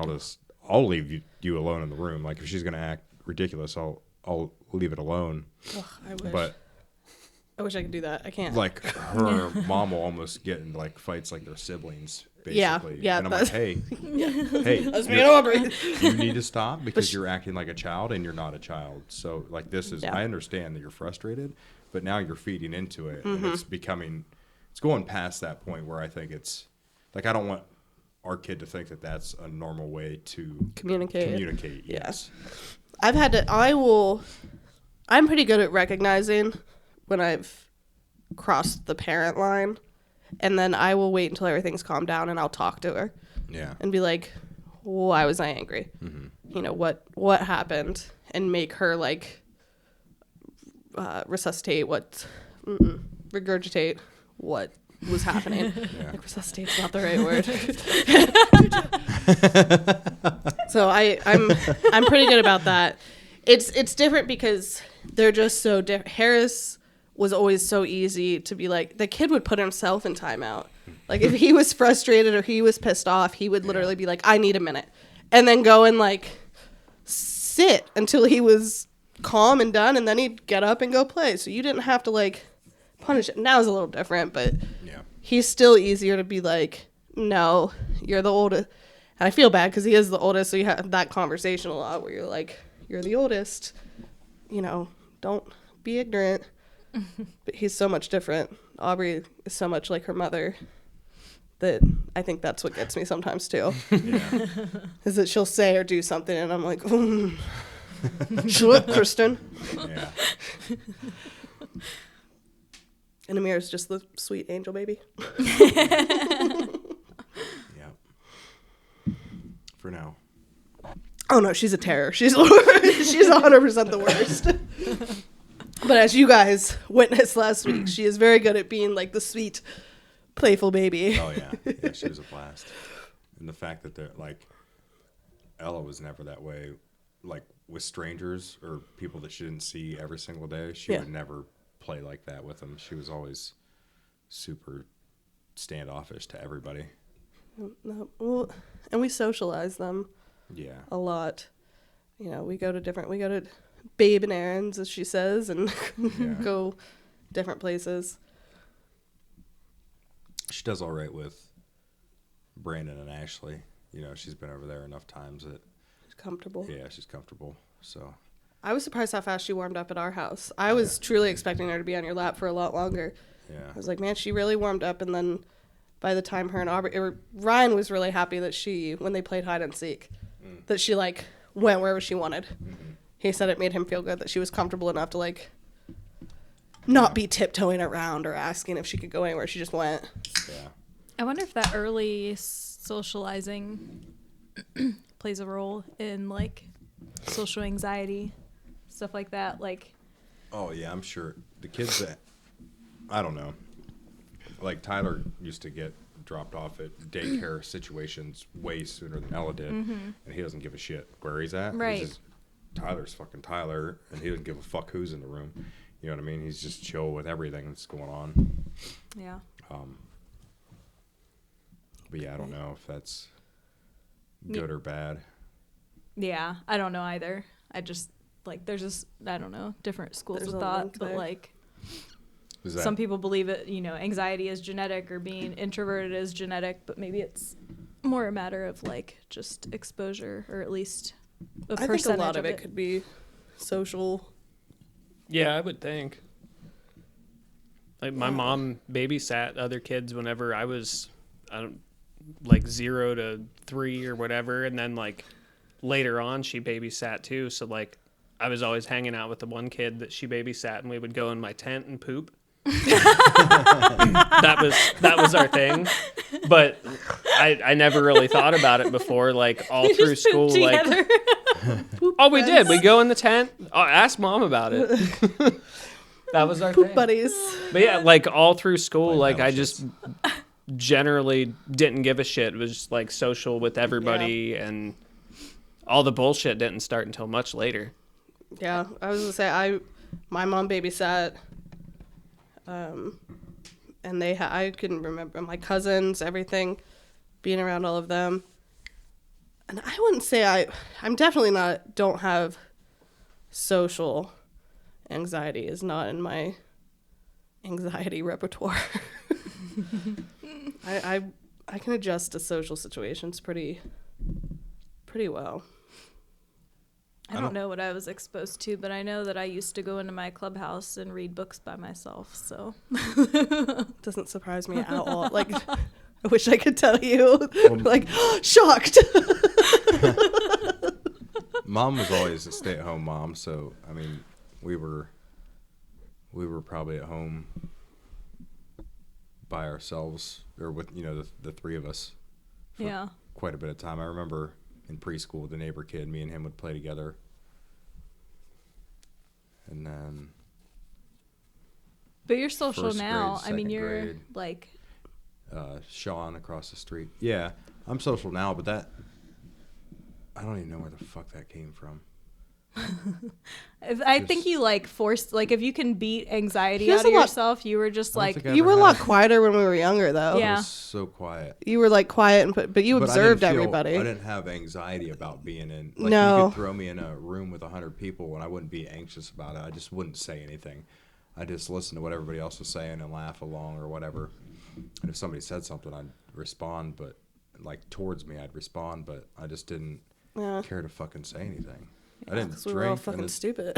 S2: I'll leave you alone in the room. Like if she's gonna act ridiculous, I'll leave it alone.
S1: Ugh, I wish.
S2: But
S1: I wish I could do that. I can't.
S2: like her mom will almost get into like fights like they're siblings,
S1: Yeah,
S2: basically.
S1: yeah,
S2: And I'm like, hey,
S1: That's me and Aubrey.
S2: you need to stop because you're acting like a child and you're not a child. So like this is,
S1: Yeah.
S2: I understand that you're frustrated, but now you're feeding into it and it's going past that point where I think it's like, I don't want our kid to think that that's a normal way to
S1: Communicate.
S2: Yes.
S1: I'm pretty good at recognizing when I've cross the parent line, and then I will wait until everything's calmed down and I'll talk to her
S2: Yeah.
S1: and be like, why was I angry? You know, what happened, and make her like regurgitate what was happening. Like, resuscitate's not the right word. So I'm pretty good about that. It's different because they're just so different. Harris was always so easy to be like, the kid would put himself in timeout. Like, if he was frustrated or he was pissed off, he would literally be like, I need a minute. And then go and like sit until he was calm and done, and then he'd get up and go play. So you didn't have to like punish it. Now it's a little different, but
S2: Yeah.
S1: he's still easier to be like, no, you're the oldest. And I feel bad because he is the oldest, so you have that conversation a lot where you're like, you're the oldest, you know, don't be ignorant. But he's so much different. Aubrey is so much like her mother that I think that's what gets me sometimes too.
S2: Yeah.
S1: Is that she'll say or do something and I'm like, shut up, Kristen.
S2: Yeah.
S1: And Amir's just the sweet angel baby.
S2: Yeah. For now.
S1: Oh no, she's a terror. She's 100% the worst. But as you guys witnessed last week, she is very good at being like the sweet, playful baby.
S2: Oh yeah. Yeah, she was a blast. And the fact that they're like, Ella was never that way. Like with strangers or people that she didn't see every single day, she
S1: Yeah.
S2: would never play like that with them. She was always super standoffish to everybody.
S1: No, well, and we socialize them
S2: Yeah.
S1: a lot. You know, we go to babe and errands, as she says, and
S2: Yeah.
S1: go different places.
S2: She does all right with Brandon and Ashley. You know, she's been over there enough times that
S1: She's comfortable.
S2: yeah, she's comfortable. So
S1: I was surprised how fast she warmed up at our house. I was truly expecting her to be on your lap for a lot longer.
S2: yeah.
S1: I was like, man, she really warmed up. And then by the time her and Aubrey, Ryan was really happy that when they played hide and seek, that she like went wherever she wanted. He said it made him feel good that she was comfortable enough to like not be tiptoeing around or asking if she could go anywhere. She just went.
S2: Yeah.
S3: I wonder if that early socializing plays a role in like social anxiety, stuff like that. Like,
S2: Oh yeah, I'm sure the kids that I don't know. Like Tyler used to get dropped off at daycare situations way sooner than Ella did, and he doesn't give a shit where he's at.
S3: Right.
S2: He's just, Tyler's fucking Tyler, and he doesn't give a fuck who's in the room. You know what I mean? He's just chill with everything that's going on.
S3: yeah.
S2: But yeah, I don't know if that's good or bad.
S3: Yeah, I don't know either. I just like there's just I don't know different schools
S1: There's
S3: of
S1: a
S3: thought,
S1: link
S3: but
S1: there.
S3: like
S2: Is that
S3: some people believe it. You know, anxiety is genetic or being introverted is genetic, but maybe it's more a matter of like just exposure or at least a
S1: I think a
S3: percentage
S1: lot of it could be social.
S4: Yeah, I would think. Like my mom babysat other kids whenever I was, like 0 to 3 or whatever, and then like later on she babysat too. So like I was always hanging out with the one kid that she babysat, and we would go in my tent and poop. that was our thing. But I never really thought about it before. Like all through school, like oh, we did. We go in the tent. Oh, ask mom about it. That was our
S1: Poop
S4: thing.
S1: buddies.
S4: But yeah, like all through school,
S2: Like
S4: like I just generally didn't give a shit. It was just like social with everybody, and all the bullshit didn't start until much later.
S1: Yeah, I was gonna say my mom babysat, and I couldn't remember my cousins, everything, being around all of them, and I wouldn't say I'm definitely don't have social anxiety. Is not in my anxiety repertoire. I can adjust to social situations pretty well.
S3: I don't know what I was exposed to, but I know that I used to go into my clubhouse and read books by myself. So
S1: Doesn't surprise me at all. Like, I wish I could tell you. Like, shocked.
S2: Mom was always a stay-at-home mom, so I mean, we were probably at home by ourselves, or with the three of us. For
S3: Yeah.
S2: quite a bit of time. I remember in preschool, the neighbor kid, me and him would play together, and then
S3: But you're social
S2: First
S3: now.
S2: grade,
S3: I mean,
S2: second
S3: you're
S2: grade.
S3: like,
S2: Sean across the street. Yeah, I'm social now, but that I don't even know where the fuck that came from.
S3: I think you like forced, like if you can beat anxiety
S1: He was
S3: out of
S1: a lot-
S3: yourself, you were just
S2: I don't
S3: like,
S2: think I
S1: You
S2: ever
S1: were a lot
S2: had-
S1: quieter when we were younger, though.
S3: Yeah.
S2: I was so quiet.
S1: You were like quiet, but you
S2: But I
S1: observed
S2: didn't feel-
S1: everybody.
S2: I didn't have anxiety about being in. Like,
S1: No.
S2: you could throw me in a room with 100 people, and I wouldn't be anxious about it. I just wouldn't say anything. I just listen to what everybody else was saying and laugh along or whatever. And if somebody said something, I'd respond, but like towards me, I'd respond. But I just didn't
S1: Yeah.
S2: care to fucking say anything. I didn't
S1: 'Cause
S2: drink.
S1: we were all
S2: I
S1: fucking
S2: didn't-
S1: stupid.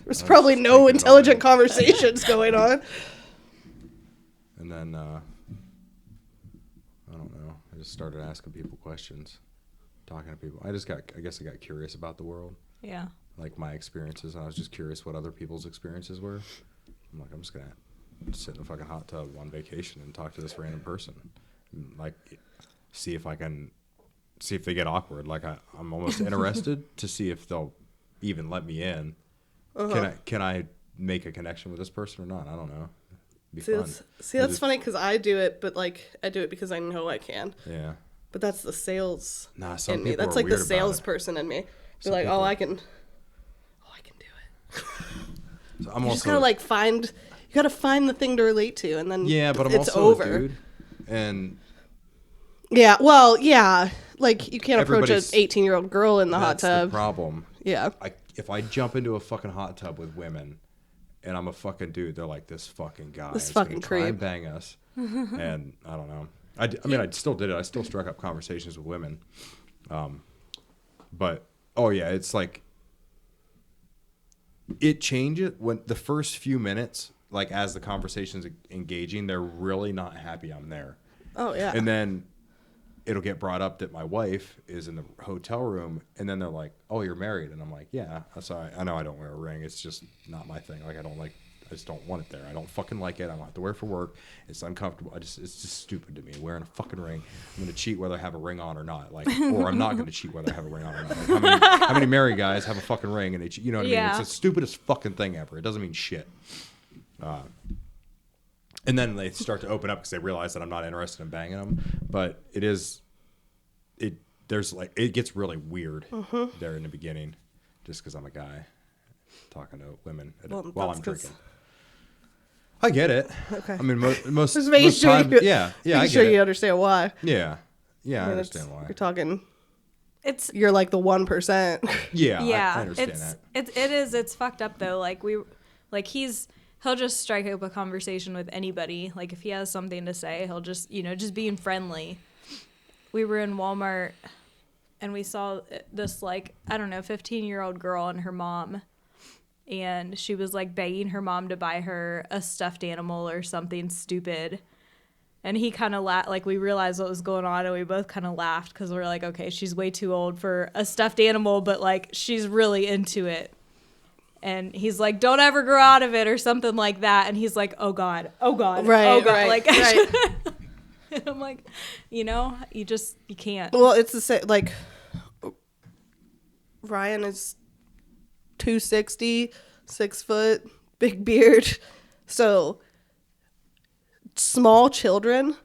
S1: There's probably no
S2: thinking
S1: intelligent
S2: about it.
S1: conversations going on.
S2: And then I don't know. I just started asking people questions, talking to people. I guess I got curious about the world,
S3: yeah.
S2: like my experiences, and I was just curious what other people's experiences were. I'm like, I'm just gonna sit in a fucking hot tub on vacation and talk to this random person, and like see if they get awkward. Like I'm almost interested to see if they'll even let me in. Can I make a connection with this person or not? I don't know. Be
S1: See,
S2: fun.
S1: that's
S2: I
S1: funny
S2: just-
S1: funny because I do it, but like I do it because I know I can.
S2: Yeah.
S1: But that's the sales
S2: Nah, some
S1: in me.
S2: people
S1: That's
S2: are
S1: like the
S2: weird about it.
S1: salesperson in me. Be
S2: Some
S1: like,
S2: people-
S1: I can do it.
S2: So I'm
S1: You
S2: also
S1: just gotta like find. You gotta find the thing to relate to, and then
S2: yeah, but I'm
S1: it's
S2: also
S1: over.
S2: a dude, and
S1: Yeah, well, yeah. Like you can't approach an
S2: Everybody's-
S1: 18-year-old girl in the hot
S2: that's the
S1: tub.
S2: problem.
S1: Yeah.
S2: If I jump into a fucking hot tub with women, and I'm a fucking dude, they're like, this fucking guy
S1: This
S2: is gonna
S1: fucking
S2: try and
S1: creep.
S2: bang us, and I don't know. I still did it. I still struck up conversations with women, but oh yeah, it's like it changes when the first few minutes, like as the conversation's engaging, they're really not happy I'm there.
S1: Oh yeah.
S2: And then it'll get brought up that my wife is in the hotel room, and then they're like, "Oh, you're married," and I'm like, "Yeah, I'm sorry. I know I don't wear a ring. It's just not my thing. Like I just don't want it there. I don't fucking like it. I don't have to wear it for work. It's uncomfortable. It's just stupid to me. Wearing a fucking ring. I'm gonna cheat whether I have a ring on or not. Like, or I'm not gonna cheat whether I have a ring on or not. Like, how many married guys have a fucking ring and they cheat? You know what I mean?
S3: Yeah.
S2: It's the stupidest fucking thing ever. It doesn't mean shit. And then they start to open up because they realize that I'm not interested in banging them. But it gets really weird there in the beginning, just because I'm a guy talking to women while I'm
S1: 'cause-
S2: drinking. I get it.
S1: Okay.
S2: I mean, most
S1: Just making
S2: most
S1: sure
S2: time,
S1: you,
S2: yeah, I
S1: making
S2: get
S1: sure
S2: it.
S1: you understand why.
S2: Yeah, I
S1: mean,
S2: understand why.
S1: You're talking.
S3: It's
S1: You're like the 1%.
S2: Yeah,
S3: yeah,
S2: I understand
S3: it's
S2: that.
S3: it's fucked up though. He'll just strike up a conversation with anybody. Like if he has something to say, he'll just just being friendly. We were in Walmart and we saw this 15-year-old girl and her mom, and she was like begging her mom to buy her a stuffed animal or something stupid. And he kind of we realized what was going on, and we both kind of laughed because we're like, okay, she's way too old for a stuffed animal, but like she's really into it. And he's like, don't ever grow out of it or something like that. And he's like, oh God, oh God,
S1: Right,
S3: oh God.
S1: right,
S3: Like,
S1: right.
S3: and I'm like, you can't.
S1: Well, it's the same. Like Ryan is 260, 6 foot, big beard. So small children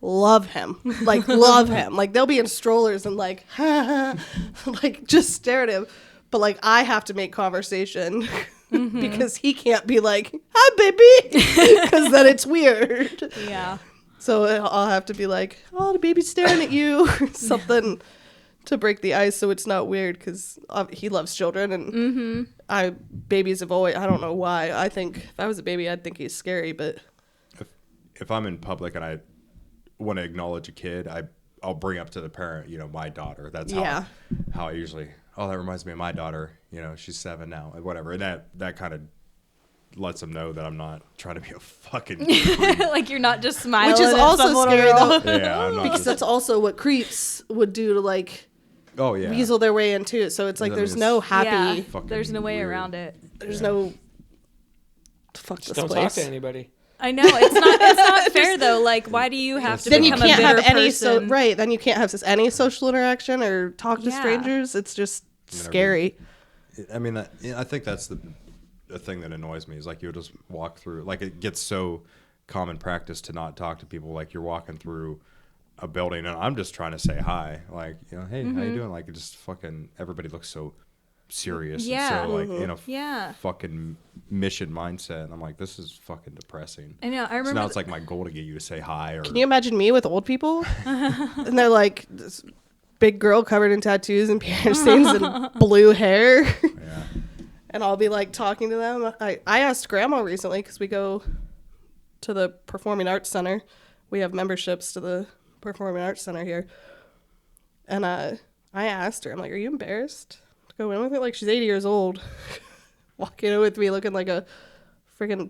S1: love him. Like love him. Like they'll be in strollers and like like just stare at him. But like I have to make conversation because he can't be like, "Hi, baby," because then it's weird.
S3: Yeah.
S1: So I'll have to be like, "Oh, the baby's staring at you," or something to break the ice, so it's not weird. Because he loves children, and babies have always. I don't know why. I think if I was a baby, I'd think he's scary, but
S2: If I'm in public and I want to acknowledge a kid, I'll bring up to the parent, my daughter. That's
S1: Yeah.
S2: how I usually. Oh, that reminds me of my daughter. She's 7 now, whatever. And that kind of lets them know that I'm not trying to be a fucking.
S3: Like you're not just smiling.
S1: which is
S3: at
S1: also
S3: some little
S1: scary
S3: girl.
S1: though,
S2: Yeah, I'm not.
S1: because
S2: Just,
S1: that's also what creeps would do to like
S2: oh yeah.
S1: weasel their way into it. So it's like
S2: I mean,
S1: there's
S2: it's-
S1: no happy.
S3: Yeah.
S2: Fucking
S3: There's no way
S2: weird.
S3: around it.
S1: There's
S2: Yeah.
S1: no. Fuck this
S4: Don't
S1: place.
S4: talk to anybody.
S3: I know it's not fair though. Like, why do you have to
S1: Then you
S3: become
S1: can't
S3: a
S1: have
S3: bitter
S1: any
S3: person?
S1: right. Then you can't have any social interaction or talk to
S3: Yeah.
S1: strangers. It's just
S2: Whenever
S1: scary.
S2: I mean, I think that's the thing that annoys me is like you'll just walk through. Like it gets so common practice to not talk to people. Like you're walking through a building and I'm just trying to say hi. Like, you know, hey, how you doing? Like it just fucking everybody looks so serious
S3: Yeah.
S2: and so like in a
S3: Yeah.
S2: fucking mission mindset. And I'm like, this is fucking depressing.
S3: I know. I
S2: So
S3: remember.
S2: now it's like my goal to get you to say hi or
S1: Can you imagine me with old people? And they're like this big girl covered in tattoos and piercings and blue hair.
S2: yeah.
S1: And I'll be like talking to them. I asked Grandma recently because we go to the Performing Arts Center. We have memberships to the Performing Arts Center here. And I asked her, I'm like, are you embarrassed to go in with it? Like, she's 80 years old. Walking in with me looking like a freaking,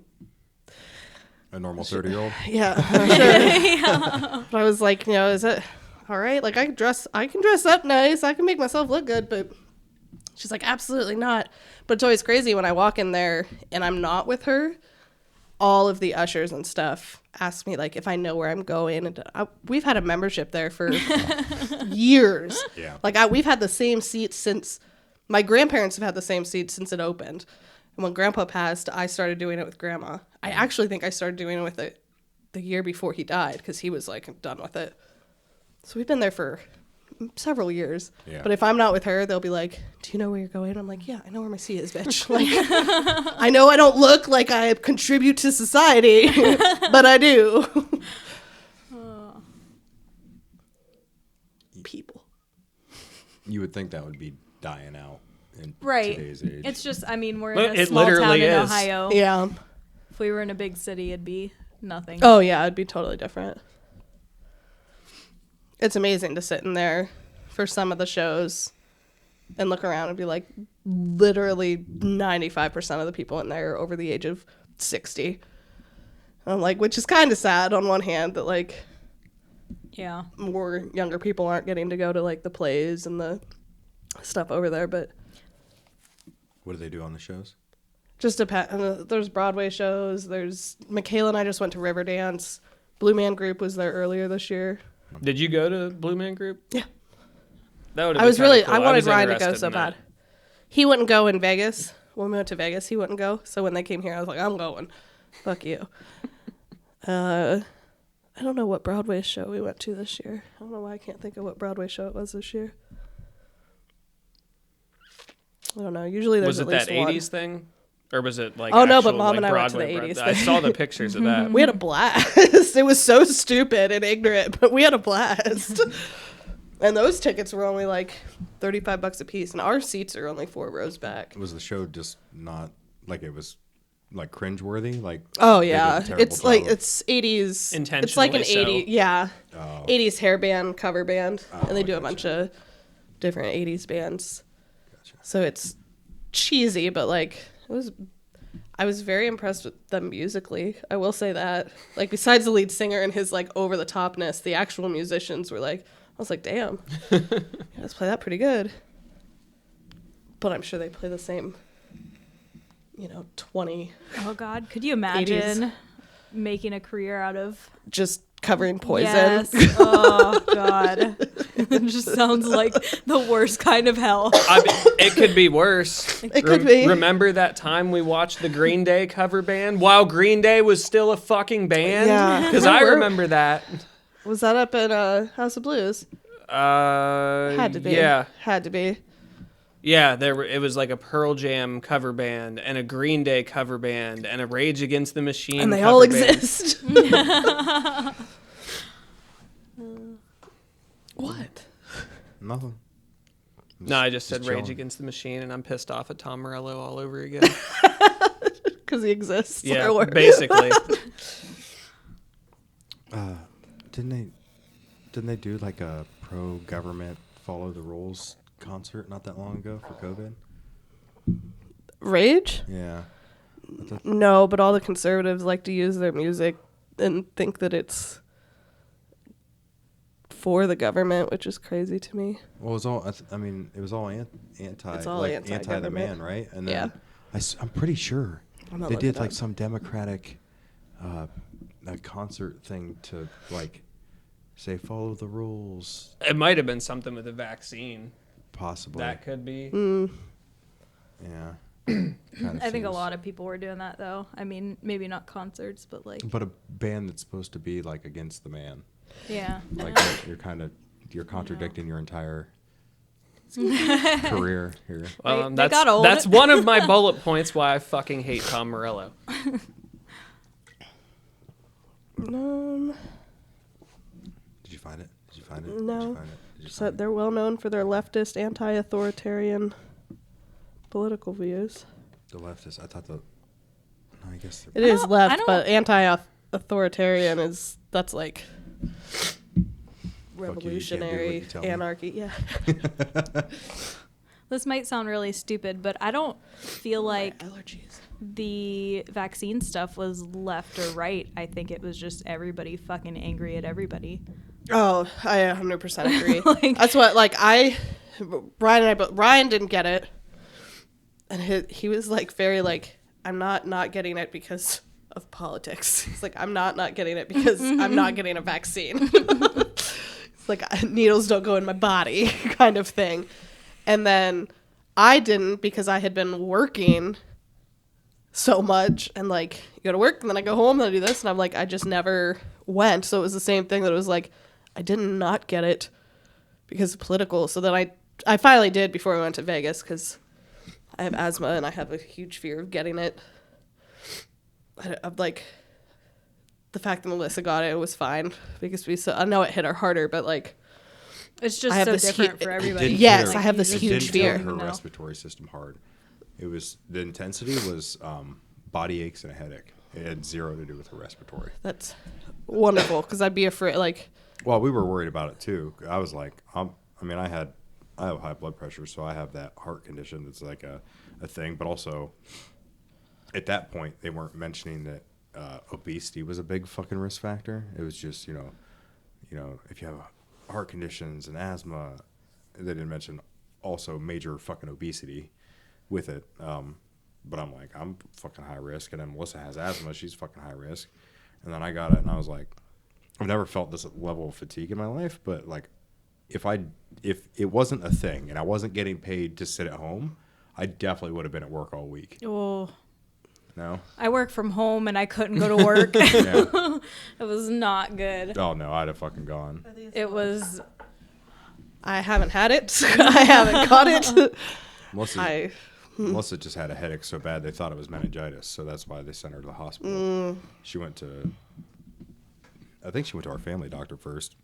S2: A normal 30-year-old.
S1: yeah, I'm sure. But I was like, you know, is it all right? Like, I can dress up nice. I can make myself look good, but she's like, absolutely not. But it's always crazy when I walk in there and I'm not with her. All of the ushers and stuff ask me like if I know where I'm going, and we've had a membership there for years.
S2: Yeah.
S1: Like we've had the same seats since my grandparents have had the same seats since it opened. And when Grandpa passed, I started doing it with Grandma. I actually think I started doing it with it the year before he died because he was like, I'm done with it. So we've been there for several years.
S2: Yeah.
S1: But if I'm not with her, they'll be like, do you know where you're going? I'm like, yeah, I know where my seat is, bitch. Like, I know I don't look like I contribute to society, but I do. People.
S2: You would think that would be dying out in
S3: Right.
S2: today's age.
S3: It's just, I mean, we're in
S4: But
S3: a
S4: it
S3: small town
S4: literally
S3: in
S4: is.
S3: Ohio.
S1: Yeah.
S3: If we were in a big city, it'd be nothing.
S1: Oh, yeah, it'd be totally different. It's amazing to sit in there for some of the shows and look around and be like, literally 95% of the people in there are over the age of 60. I'm like, which is kind of sad on one hand that like
S3: Yeah.
S1: more younger people aren't getting to go to like the plays and the stuff over there, but
S2: What do they do on the shows?
S1: just there's Broadway shows. There's Michaela and I just went to Riverdance. Blue Man Group was there earlier this year.
S4: Did you go to Blue Man Group?
S1: Yeah.
S4: That would.
S1: I was really, I wanted
S4: was
S1: Ryan to go
S4: interested
S1: so
S4: in that.
S1: bad. He wouldn't go in Vegas. When we went to Vegas, he wouldn't go. So when they came here, I was like, I'm going. Fuck you. I don't know what Broadway show we went to this year. I don't know why I can't think of what Broadway show it was this year. I don't know. Usually there's
S4: Was it
S1: at least
S4: that
S1: one.
S4: 80s thing? Or was it like
S1: Oh, no, but
S4: actual,
S1: Mom
S4: like,
S1: and I went to the
S4: Broadway
S1: 80s
S4: I
S1: thing.
S4: saw the pictures of that.
S1: We had a blast. It was so stupid and ignorant, but we had a blast. And those tickets were only like $35 a piece, and our seats are only 4 rows back.
S2: Was the show just not like it was like cringeworthy? Like
S1: Oh
S2: they did a
S1: yeah,
S2: terrible
S1: it's like
S2: job?
S1: it's 80s. It's like an
S4: Intentionally so.
S1: 80 yeah,
S2: Oh.
S1: 80s hair band cover band,
S2: Oh,
S1: and they do a
S2: gotcha.
S1: bunch of different 80s bands.
S2: Gotcha.
S1: So it's cheesy, but like I was very impressed with them musically. I will say that. Like besides the lead singer and his like over the topness, the actual musicians were like, I was like, damn, you guys play that pretty good. But I'm sure they play the same, 20
S3: Oh God, could you imagine making a career out of
S1: just covering Poison.
S3: Yes. Oh God, it just sounds like the worst kind of hell.
S4: I mean, it could be worse.
S1: It could be.
S4: Remember that time we watched the Green Day cover band while Green Day was still a fucking band?
S1: Yeah.
S4: Because I remember that.
S1: Was that up in House of Blues? Had to be.
S4: Yeah.
S1: Had to be.
S4: Yeah, it was like a Pearl Jam cover band and a Green Day cover band and a Rage Against the Machine
S1: And they
S4: cover
S1: all
S4: band.
S1: exist. What?
S2: Nothing.
S4: No, I just said Rage
S2: chilling.
S4: Against the Machine, and I'm pissed off at Tom Morello all over again.
S1: Because he exists.
S4: Yeah,
S1: or what?
S4: basically.
S2: Didn't they do like a pro government follow the rules concert not that long ago for COVID?
S1: Rage?
S2: Yeah.
S1: No, but all the conservatives like to use their music and think that it's for the government, which is crazy to me.
S2: Well, it was all. I mean, it was all anti.
S1: It's all
S2: like anti the
S1: anti-government.
S2: man, right? And
S1: Yeah.
S2: then I'm pretty sure
S1: I'm not
S2: they
S1: looking
S2: did
S1: it
S2: like
S1: up.
S2: some Democratic a concert thing to like say follow the rules.
S4: It might have been something with the vaccine.
S2: Possibly.
S4: That could be.
S2: Yeah.
S3: I think a lot of people were doing that though. I mean, maybe not concerts, but like
S2: But a band that's supposed to be like against the man,
S3: yeah.
S2: like you're contradicting your entire career here.
S4: Well,
S3: They got old.
S4: that's one of my bullet points why I fucking hate Tom Morello.
S2: Did you find it? Did you find it?
S1: No.
S2: Did you find it? Did you
S1: So
S2: find it?
S1: they're well known for their leftist, anti-authoritarian political views.
S2: The leftists. I thought the. No, I guess.
S1: It is
S3: I
S1: left,
S3: don't-
S1: but anti-authoritarian that's like
S2: you, you can't do what
S1: revolutionary
S2: you tell me.
S1: anarchy. Yeah.
S3: This might sound really stupid, but I don't feel like
S1: Allergies.
S3: the vaccine stuff was left or right. I think it was just everybody fucking angry at everybody.
S1: Oh, I 100% agree.
S3: Like-
S1: That's what Ryan didn't get it, and he was like very like, I'm not getting it because of politics. He's like, I'm not getting it because I'm not getting a vaccine. It's like needles don't go in my body kind of thing. And then I didn't because I had been working so much and like you go to work and then I go home and I do this and I'm like I just never went. So it was the same thing that it was like I did not get it because of political. So then I finally did before we went to Vegas because I have asthma and I have a huge fear of getting it. I'm like the fact that Melissa got it was fine because I know it hit her harder, but like
S3: It's just
S1: I have
S3: so
S1: this
S3: different
S2: It
S3: for
S2: did
S3: everybody.
S2: hit
S1: Yes,
S2: her-
S1: I have this
S2: it
S1: huge
S2: did
S1: fear.
S2: hit her
S3: No.
S2: respiratory system hard. It was the intensity was body aches and a headache. It had zero to do with her respiratory.
S1: that's wonderful because I'd be afraid like
S2: Well, we were worried about it too. I was like, I have high blood pressure, so I have that heart condition that's like a thing. But also, at that point, they weren't mentioning that obesity was a big fucking risk factor. It was just you know if you have heart conditions and asthma, they didn't mention also major fucking obesity with it. But I'm like, I'm fucking high risk, and then Melissa has asthma, she's fucking high risk, and then I got it, and I was like, I've never felt this level of fatigue in my life, but like, if it wasn't a thing and I wasn't getting paid to sit at home, I definitely would have been at work all week.
S3: Oh,
S2: No?
S3: I work from home and I couldn't go to work.
S2: Yeah.
S3: It was not good.
S2: Oh no, I'd have fucking gone.
S3: It was.
S1: I haven't had it. I haven't caught it.
S2: Melissa just had a headache so bad they thought it was meningitis, so that's why they sent her to the hospital. I think she went to our family doctor first.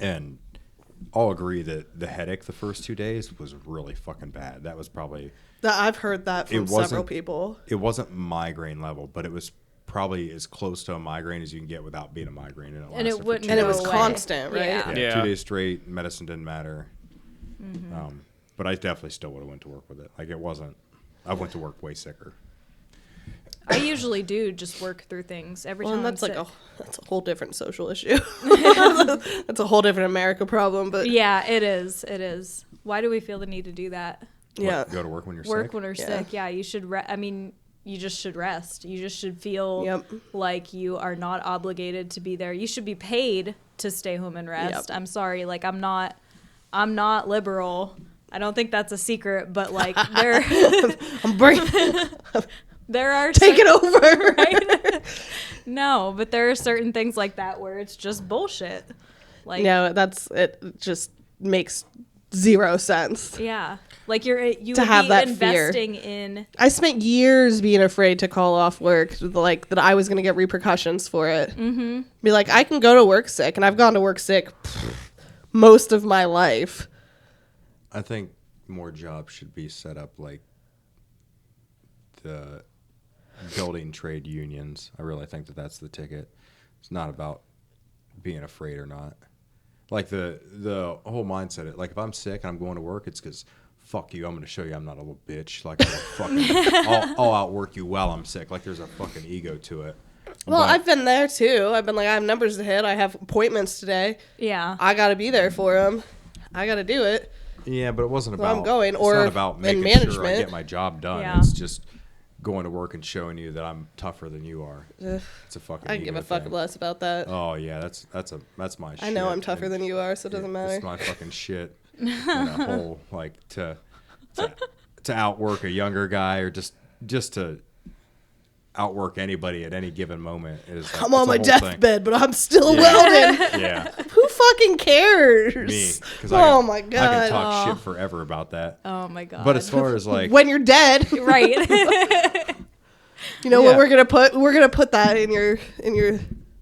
S2: And I'll agree that the headache the first 2 days was really fucking bad. That was probably...
S1: I've heard that from several people.
S2: It wasn't migraine level, but it was probably as close to a migraine as you can get without being a migraine.
S3: And it wouldn't
S1: And it
S3: go
S1: was
S3: away.
S1: constant, right?
S3: Yeah.
S2: Yeah,
S4: Yeah.
S2: 2 days straight, medicine didn't matter. But I definitely still would have went to work with it. Like it wasn't... I went to work way sicker.
S3: I usually do just work through things every
S1: Well,
S3: time.
S1: and that's
S3: I'm
S1: like
S3: sick.
S1: that's a whole different social issue. That's a whole different America problem. But
S3: Yeah, it is. It is. Why do we feel the need to do that?
S1: yeah,
S2: What, go to work when you're
S3: Work
S2: sick?
S3: when we're
S1: Yeah.
S3: sick. Yeah, you should. I mean, you just should rest. You just should feel
S1: Yep.
S3: like you are not obligated to be there. You should be paid to stay home and rest.
S1: Yep.
S3: I'm sorry. Like I'm not liberal. I don't think that's a secret, but like
S1: I'm bringing
S3: there are
S1: take it over.
S3: right? No, but there are certain things like that where it's just bullshit. Like
S1: No, it just makes zero sense.
S3: yeah, like you
S1: To
S3: would
S1: have
S3: be
S1: that fear.
S3: investing in
S1: I spent years being afraid to call off work, like that I was going to get repercussions for it. Mm-hmm. Be like, I can go to work sick, and I've gone to work sick most of my life.
S2: I think more jobs should be set up like the building trade unions. I really think that that's the ticket. It's not about being afraid or not. Like the whole mindset. Like if I'm sick and I'm going to work, it's because fuck you. I'm going to show you I'm not a little bitch. Like I'll outwork you while I'm sick. Like there's a fucking ego to it.
S1: Well,
S2: But-
S1: I've been there too. I've been like, I have numbers to hit. I have appointments today.
S3: yeah.
S1: I got to be there for them. I got to do it.
S2: Yeah, but it wasn't
S1: Where
S2: about.
S1: I'm going,
S2: it's
S1: or
S2: not about
S1: in
S2: making sure I
S1: management.
S2: get my job done.
S3: Yeah.
S2: It's just going to work and showing you that I'm tougher than you are. It's a fucking.
S1: I give
S2: ego
S1: a fuck
S2: thing.
S1: less about that.
S2: Oh yeah, that's my shit.
S1: I know I'm tougher
S2: and
S1: than you are, so it doesn't matter.
S2: It's my fucking shit. In a whole like to outwork a younger guy or just to outwork anybody at any given moment is. Like,
S1: I'm on my
S2: it's a whole thing.
S1: deathbed, but I'm still welding.
S2: Yeah,
S1: Who fucking cares?
S2: me. 'Cause
S1: Oh my
S2: I can
S1: god.
S2: talk shit forever about that.
S3: Oh my god.
S2: But as far as like,
S1: When you're dead,
S3: right.
S1: you know
S2: Yeah.
S1: what we're gonna put? We're gonna put that in your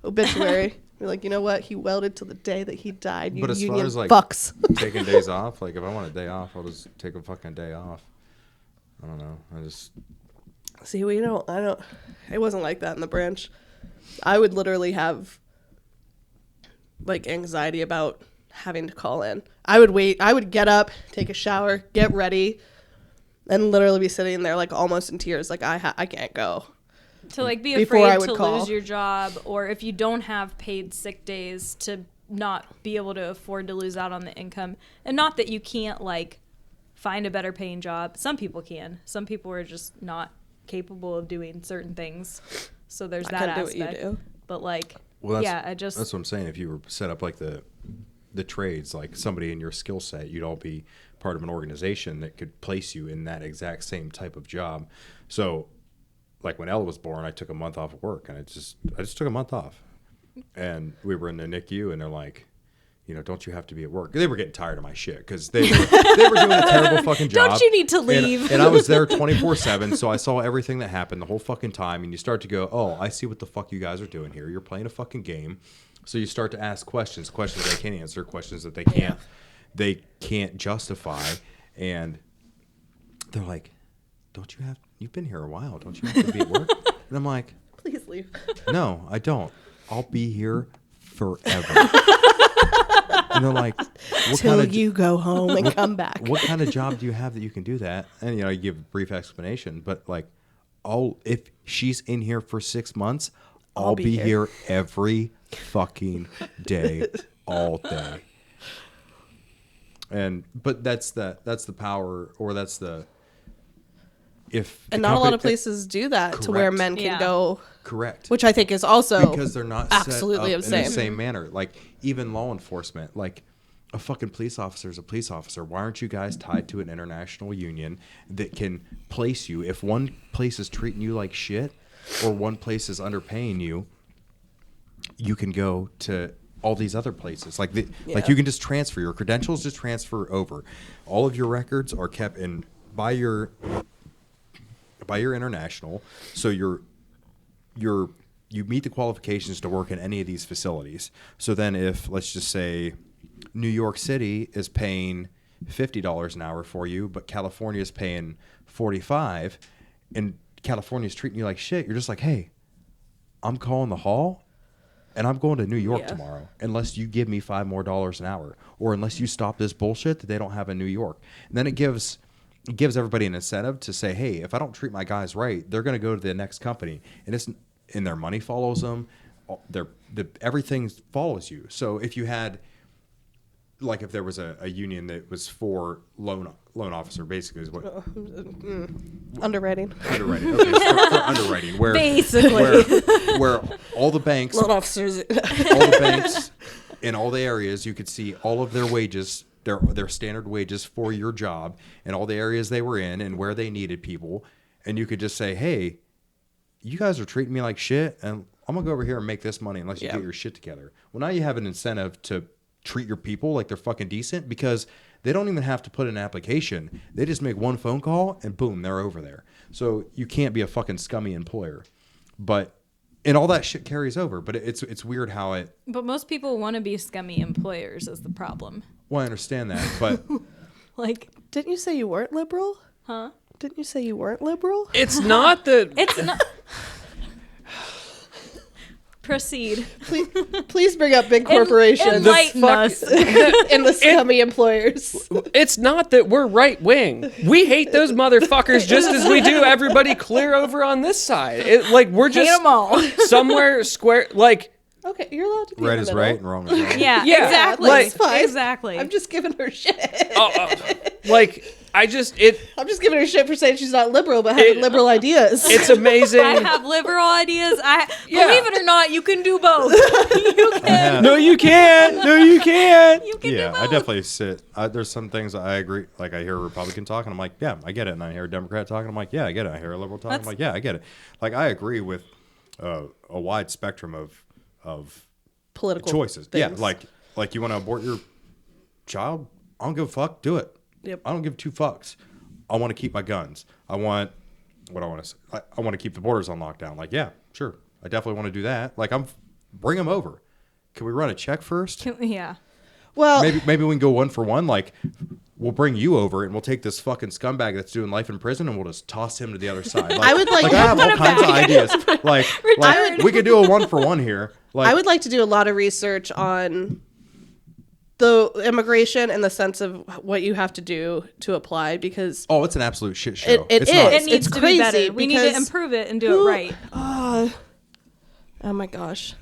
S1: obituary. You're like, you know what? He welded till the day that he died. You
S2: But as far
S1: union
S2: as, like,
S1: fucks.
S2: taking days off, like if I want a day off, I'll just take a fucking day off. I don't know. I just
S1: See, I don't. It wasn't like that in the branch. I would literally have like anxiety about having to call in. I would wait. I would get up, take a shower, get ready, and literally be sitting there like almost in tears. Like I can't go.
S3: To like be
S1: Before I
S3: afraid
S1: would
S3: to
S1: call.
S3: lose your job, or if you don't have paid sick days, to not be able to afford to lose out on the income. And not that you can't like find a better paying job. Some people can. Some people are just not capable of doing certain things. So there's
S1: I
S3: that
S1: couldn't do
S3: aspect.
S1: what you do.
S3: But like,
S2: Well,
S3: yeah, I just
S2: that's what I'm saying. If you were set up like the trades, like somebody in your skill set, you'd all be part of an organization that could place you in that exact same type of job. So, like when Ella was born, I took a month off of work, and I just took a month off, and we were in the NICU, and they're like, you know, don't you have to be at work? They were getting tired of my shit because they were doing a terrible fucking job.
S3: Don't you need to leave?
S2: And I was there 24/7, so I saw everything that happened the whole fucking time. And you start to go, oh, I see what the fuck you guys are doing here. You're playing a fucking game. So you start to ask questions they can't answer, questions that they can't justify, and they're like, don't you have? You've been here a while. Don't you have to be at work? And I'm like,
S1: Please leave.
S2: no, I don't. I'll be here forever. And they're like, what
S1: Till
S2: kind of
S1: you go home and come back.
S2: what kind of job do you have that you can do that? And you know, you give a brief explanation, but like, if she's in here for 6 months, I'll be here every fucking day, all day. But that's the power, or that's the if the
S1: And not a lot of
S2: company-
S1: places do that to where
S2: Correct.
S1: men can
S3: Yeah.
S1: go,
S2: correct.
S1: which I think is also
S2: Because they're not
S1: absolutely
S2: set up in
S1: insane.
S2: the same manner. Like even law enforcement, like a fucking police officer is a police officer. Why aren't you guys tied to an international union that can place you? If one place is treating you like shit, or one place is underpaying you, you can go to all these other places. Like like you can just transfer your credentials, just transfer over. All of your records are kept in by your international, so you meet the qualifications to work in any of these facilities. So then if, let's just say, New York City is paying $50 an hour for you, but California is paying $45, and California is treating you like shit, you're just like, hey, I'm calling the hall, and I'm going to New York tomorrow, unless you give me $5 more an hour, or unless you stop this bullshit that they don't have in New York. And then it gives everybody an incentive to say, hey, if I don't treat my guys right, they're going to go to the next company, and their money follows them. Everything follows you. So if you had, like, if there was a union that was for loan officer, basically is what
S1: Underwriting.
S2: underwriting. Okay, for underwriting, where
S3: Basically.
S2: where all the banks,
S1: Loan officers.
S2: all the banks in all the areas, you could see all of their wages, their standard wages for your job, and all the areas they were in and where they needed people, and you could just say, hey, you guys are treating me like shit, and I'm gonna go over here and make this money unless you get your shit together. Well, now you have an incentive to treat your people like they're fucking decent, because they don't even have to put in an application. They just make one phone call and boom, they're over there. So you can't be a fucking scummy employer. And all that shit carries over, but it's weird how it.
S3: But most people want to be scummy employers is the problem.
S2: Well, I understand that, but
S3: Like,
S1: Didn't you say you weren't liberal?
S3: huh?
S1: Didn't you say you weren't liberal?
S4: It's not that
S3: It's not. Proceed.
S1: Please bring up big corporations
S3: Enlighten us.
S1: and the scummy employers.
S4: it's not that we're right wing. We hate those motherfuckers just as we do everybody clear over on this side. We're
S3: Hate
S4: just
S3: them all.
S4: somewhere square. Like
S1: Okay, you're allowed to be
S2: right
S1: in the
S2: is
S1: middle.
S2: right and wrong is wrong.
S3: Yeah,
S4: Yeah,
S3: exactly.
S4: like-
S1: It's fine.
S3: Exactly.
S1: I'm just giving her shit.
S4: like I'm just
S1: giving her shit for saying she's not liberal, but having liberal ideas.
S4: it's amazing.
S3: I have liberal ideas.
S4: Yeah.
S3: Believe it or not, you can do both. You can.
S4: No, you can't. No, you can't.
S3: You can
S2: Yeah,
S3: do both.
S2: I definitely sit. There's some things I agree. Like I hear a Republican talk, and I'm like, yeah, I get it. And I hear a Democrat talking, I'm like, yeah, I get it. I hear a liberal talking, I'm like, yeah, I get it. Like I agree with a wide spectrum of
S1: Political
S2: choices.
S1: things.
S2: Yeah, like you want to abort your child? I don't give a fuck. Do it.
S1: Yep.
S2: I don't give two fucks. I want to keep my guns. I want what I want to say. I want to keep the borders on lockdown. Like, yeah, sure. I definitely want to do that. Like, bring them over. Can we run a check first?
S3: Yeah.
S1: Well,
S2: Maybe we can go one for one. Like, we'll bring you over and we'll take this fucking scumbag that's doing life in prison and we'll just toss him to the other side. Like,
S1: I would like
S2: I
S1: to
S2: have all kinds of ideas. Like we could do a one for one here. Like,
S1: I would like to do a lot of research on the immigration and the sense of what you have to do to apply because
S2: oh, it's an absolute shit show.
S1: It
S2: It's
S1: is.
S2: not-
S3: It needs
S1: It's
S3: to be better.
S1: crazy
S3: We need to
S1: because
S3: improve it and do it right.
S1: oh my gosh.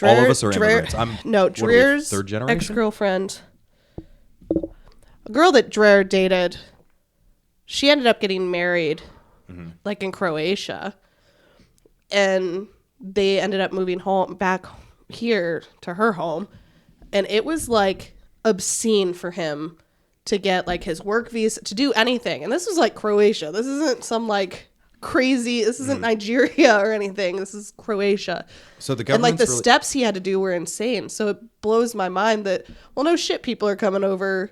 S2: All of us are immigrants.
S1: No,
S2: what are we,
S1: Dreer's
S2: third generation?
S1: ex-girlfriend, a girl that Dreer dated, she ended up getting married like in Croatia. And they ended up moving home back here to her home. And it was like obscene for him to get like his work visa, to do anything. And this was like Croatia. This isn't some like crazy, this isn't Nigeria or anything. This is Croatia.
S2: So the
S1: And like
S2: government's
S1: the
S2: really-
S1: steps he had to do were insane. So it blows my mind that, well, no shit, people are coming over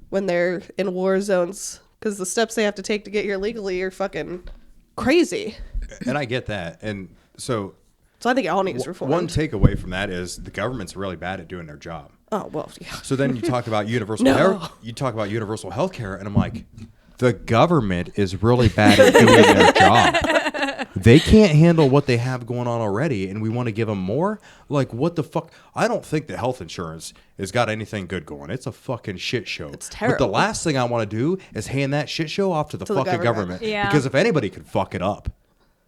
S1: when they're in war zones because the steps they have to take to get here legally are fucking crazy.
S2: and I get that. And so
S1: So I think it all needs reform.
S2: one takeaway from that is the government's really bad at doing their job.
S1: Oh, well, yeah.
S2: So then you talk about universal
S1: No.
S2: health care, and I'm like, the government is really bad at doing their job. They can't handle what they have going on already, and we want to give them more? Like, what the fuck? I don't think that health insurance has got anything good going. It's a fucking shit show.
S1: It's
S2: But
S1: terrible.
S2: the last thing I want to do is hand that shit show off to the
S1: To the
S2: fucking
S1: government.
S2: government.
S3: Yeah.
S2: Because if anybody could fuck it up,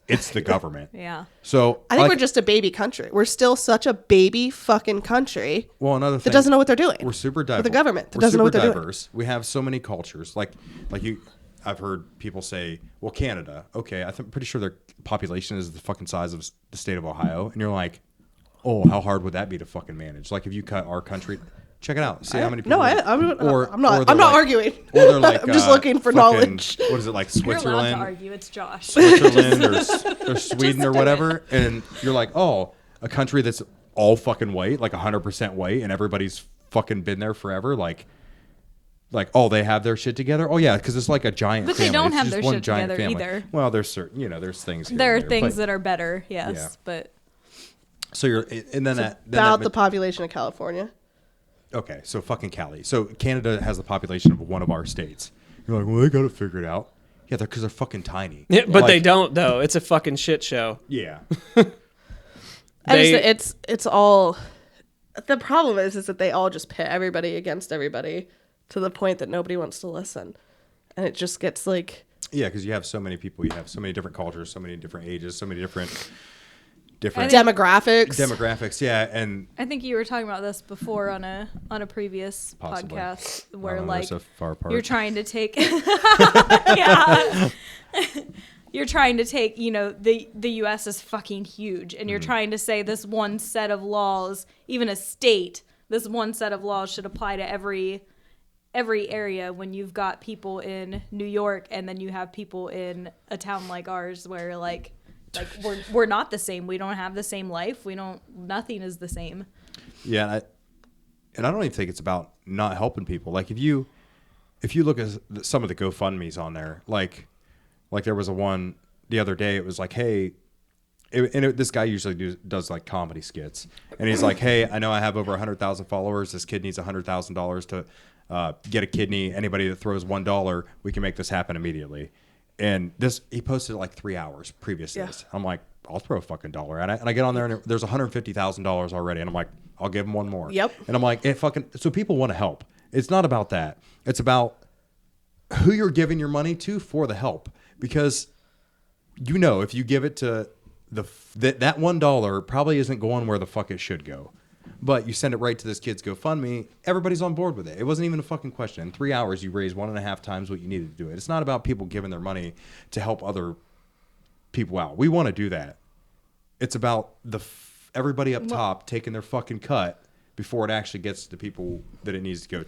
S2: it's the government.
S3: Yeah.
S2: So
S1: I think
S2: like,
S1: we're just a baby country. We're still such a baby fucking country
S2: well, another thing
S1: that doesn't know what they're doing.
S2: We're super diverse.
S1: With the government that
S2: We're
S1: doesn't know what
S2: super
S1: they're doing.
S2: diverse. We have so many cultures. Like you, I've heard people say, "Well, Canada, okay, I'm pretty sure their population is the fucking size of the state of Ohio," and you're like, "Oh, how hard would that be to fucking manage?" Like if you cut our country, check it out, see how many people.
S1: No, I'm not
S2: they're
S1: arguing.
S2: Or they're like,
S1: I'm just looking for
S2: fucking-
S1: knowledge.
S2: What is it like,
S3: You're allowed to
S2: Switzerland?
S3: argue. It's Josh.
S2: Switzerland or Sweden or whatever, and you're like, oh, a country that's all fucking white, like 100% white, and everybody's fucking been there forever, like oh, they have their shit together. Oh yeah, because it's like a giant.
S3: But they
S2: family.
S3: don't
S2: It's
S3: have
S2: just
S3: their
S2: one
S3: shit
S2: giant
S3: together
S2: family.
S3: either.
S2: Well, there's certain, there's things. Here
S3: There are
S2: and
S3: things
S2: but-
S3: that are better, yes,
S2: Yeah.
S3: but
S2: So you're, and then that. Then
S1: About
S2: that
S1: the population of California.
S2: okay, so fucking Cali. So Canada has the population of one of our states. You're like, well, they got to figure it out. Yeah, because they're fucking tiny.
S4: Yeah, but they
S2: Like,
S4: don't though. It's a fucking shit show.
S2: Yeah.
S1: It's all. The problem is that they all just pit everybody against everybody to the point that nobody wants to listen, and it just gets like.
S2: Yeah, because you have so many people, you have so many different cultures, so many different ages, so many different
S1: Demographics.
S2: demographics. Yeah, and
S3: I think you were talking about this before on a previous
S2: Possibly.
S3: podcast
S2: I
S3: where
S2: don't know, they're
S3: like
S2: so far apart.
S3: you're trying to take yeah. You're trying to take, the US is fucking huge and you're trying to say this one set of laws, even a state, this one set of laws should apply to every area when you've got people in New York and then you have people in a town like ours where like we're not the same. We don't have the same life. Nothing is the same.
S2: yeah, and I don't even think it's about not helping people. Like if you look at some of the GoFundMe's on there, like there was a one the other day. It was like, hey. This guy usually does like comedy skits, and he's like, "Hey, I know I have over 100,000 followers. This kid needs $100,000 to get a kidney. Anybody that throws $1, we can make this happen immediately." And he posted it like 3 hours previous to this. I'm like, I'll throw a fucking dollar at it, and I get on there and there's $150,000 already, and I'm like, I'll give him one more.
S1: Yep.
S2: And I'm like, so people want to help. It's not about that. It's about who you're giving your money to for the help, because if you give it to that $1 probably isn't going where the fuck it should go. But you send it right to this kid's GoFundMe. Everybody's on board with it. It wasn't even a fucking question. In 3 hours, you raised 1.5 times what you needed to do it. It's not about people giving their money to help other people out. We want to do that. It's about everybody up top taking their fucking cut before it actually gets to the people that it needs to go to.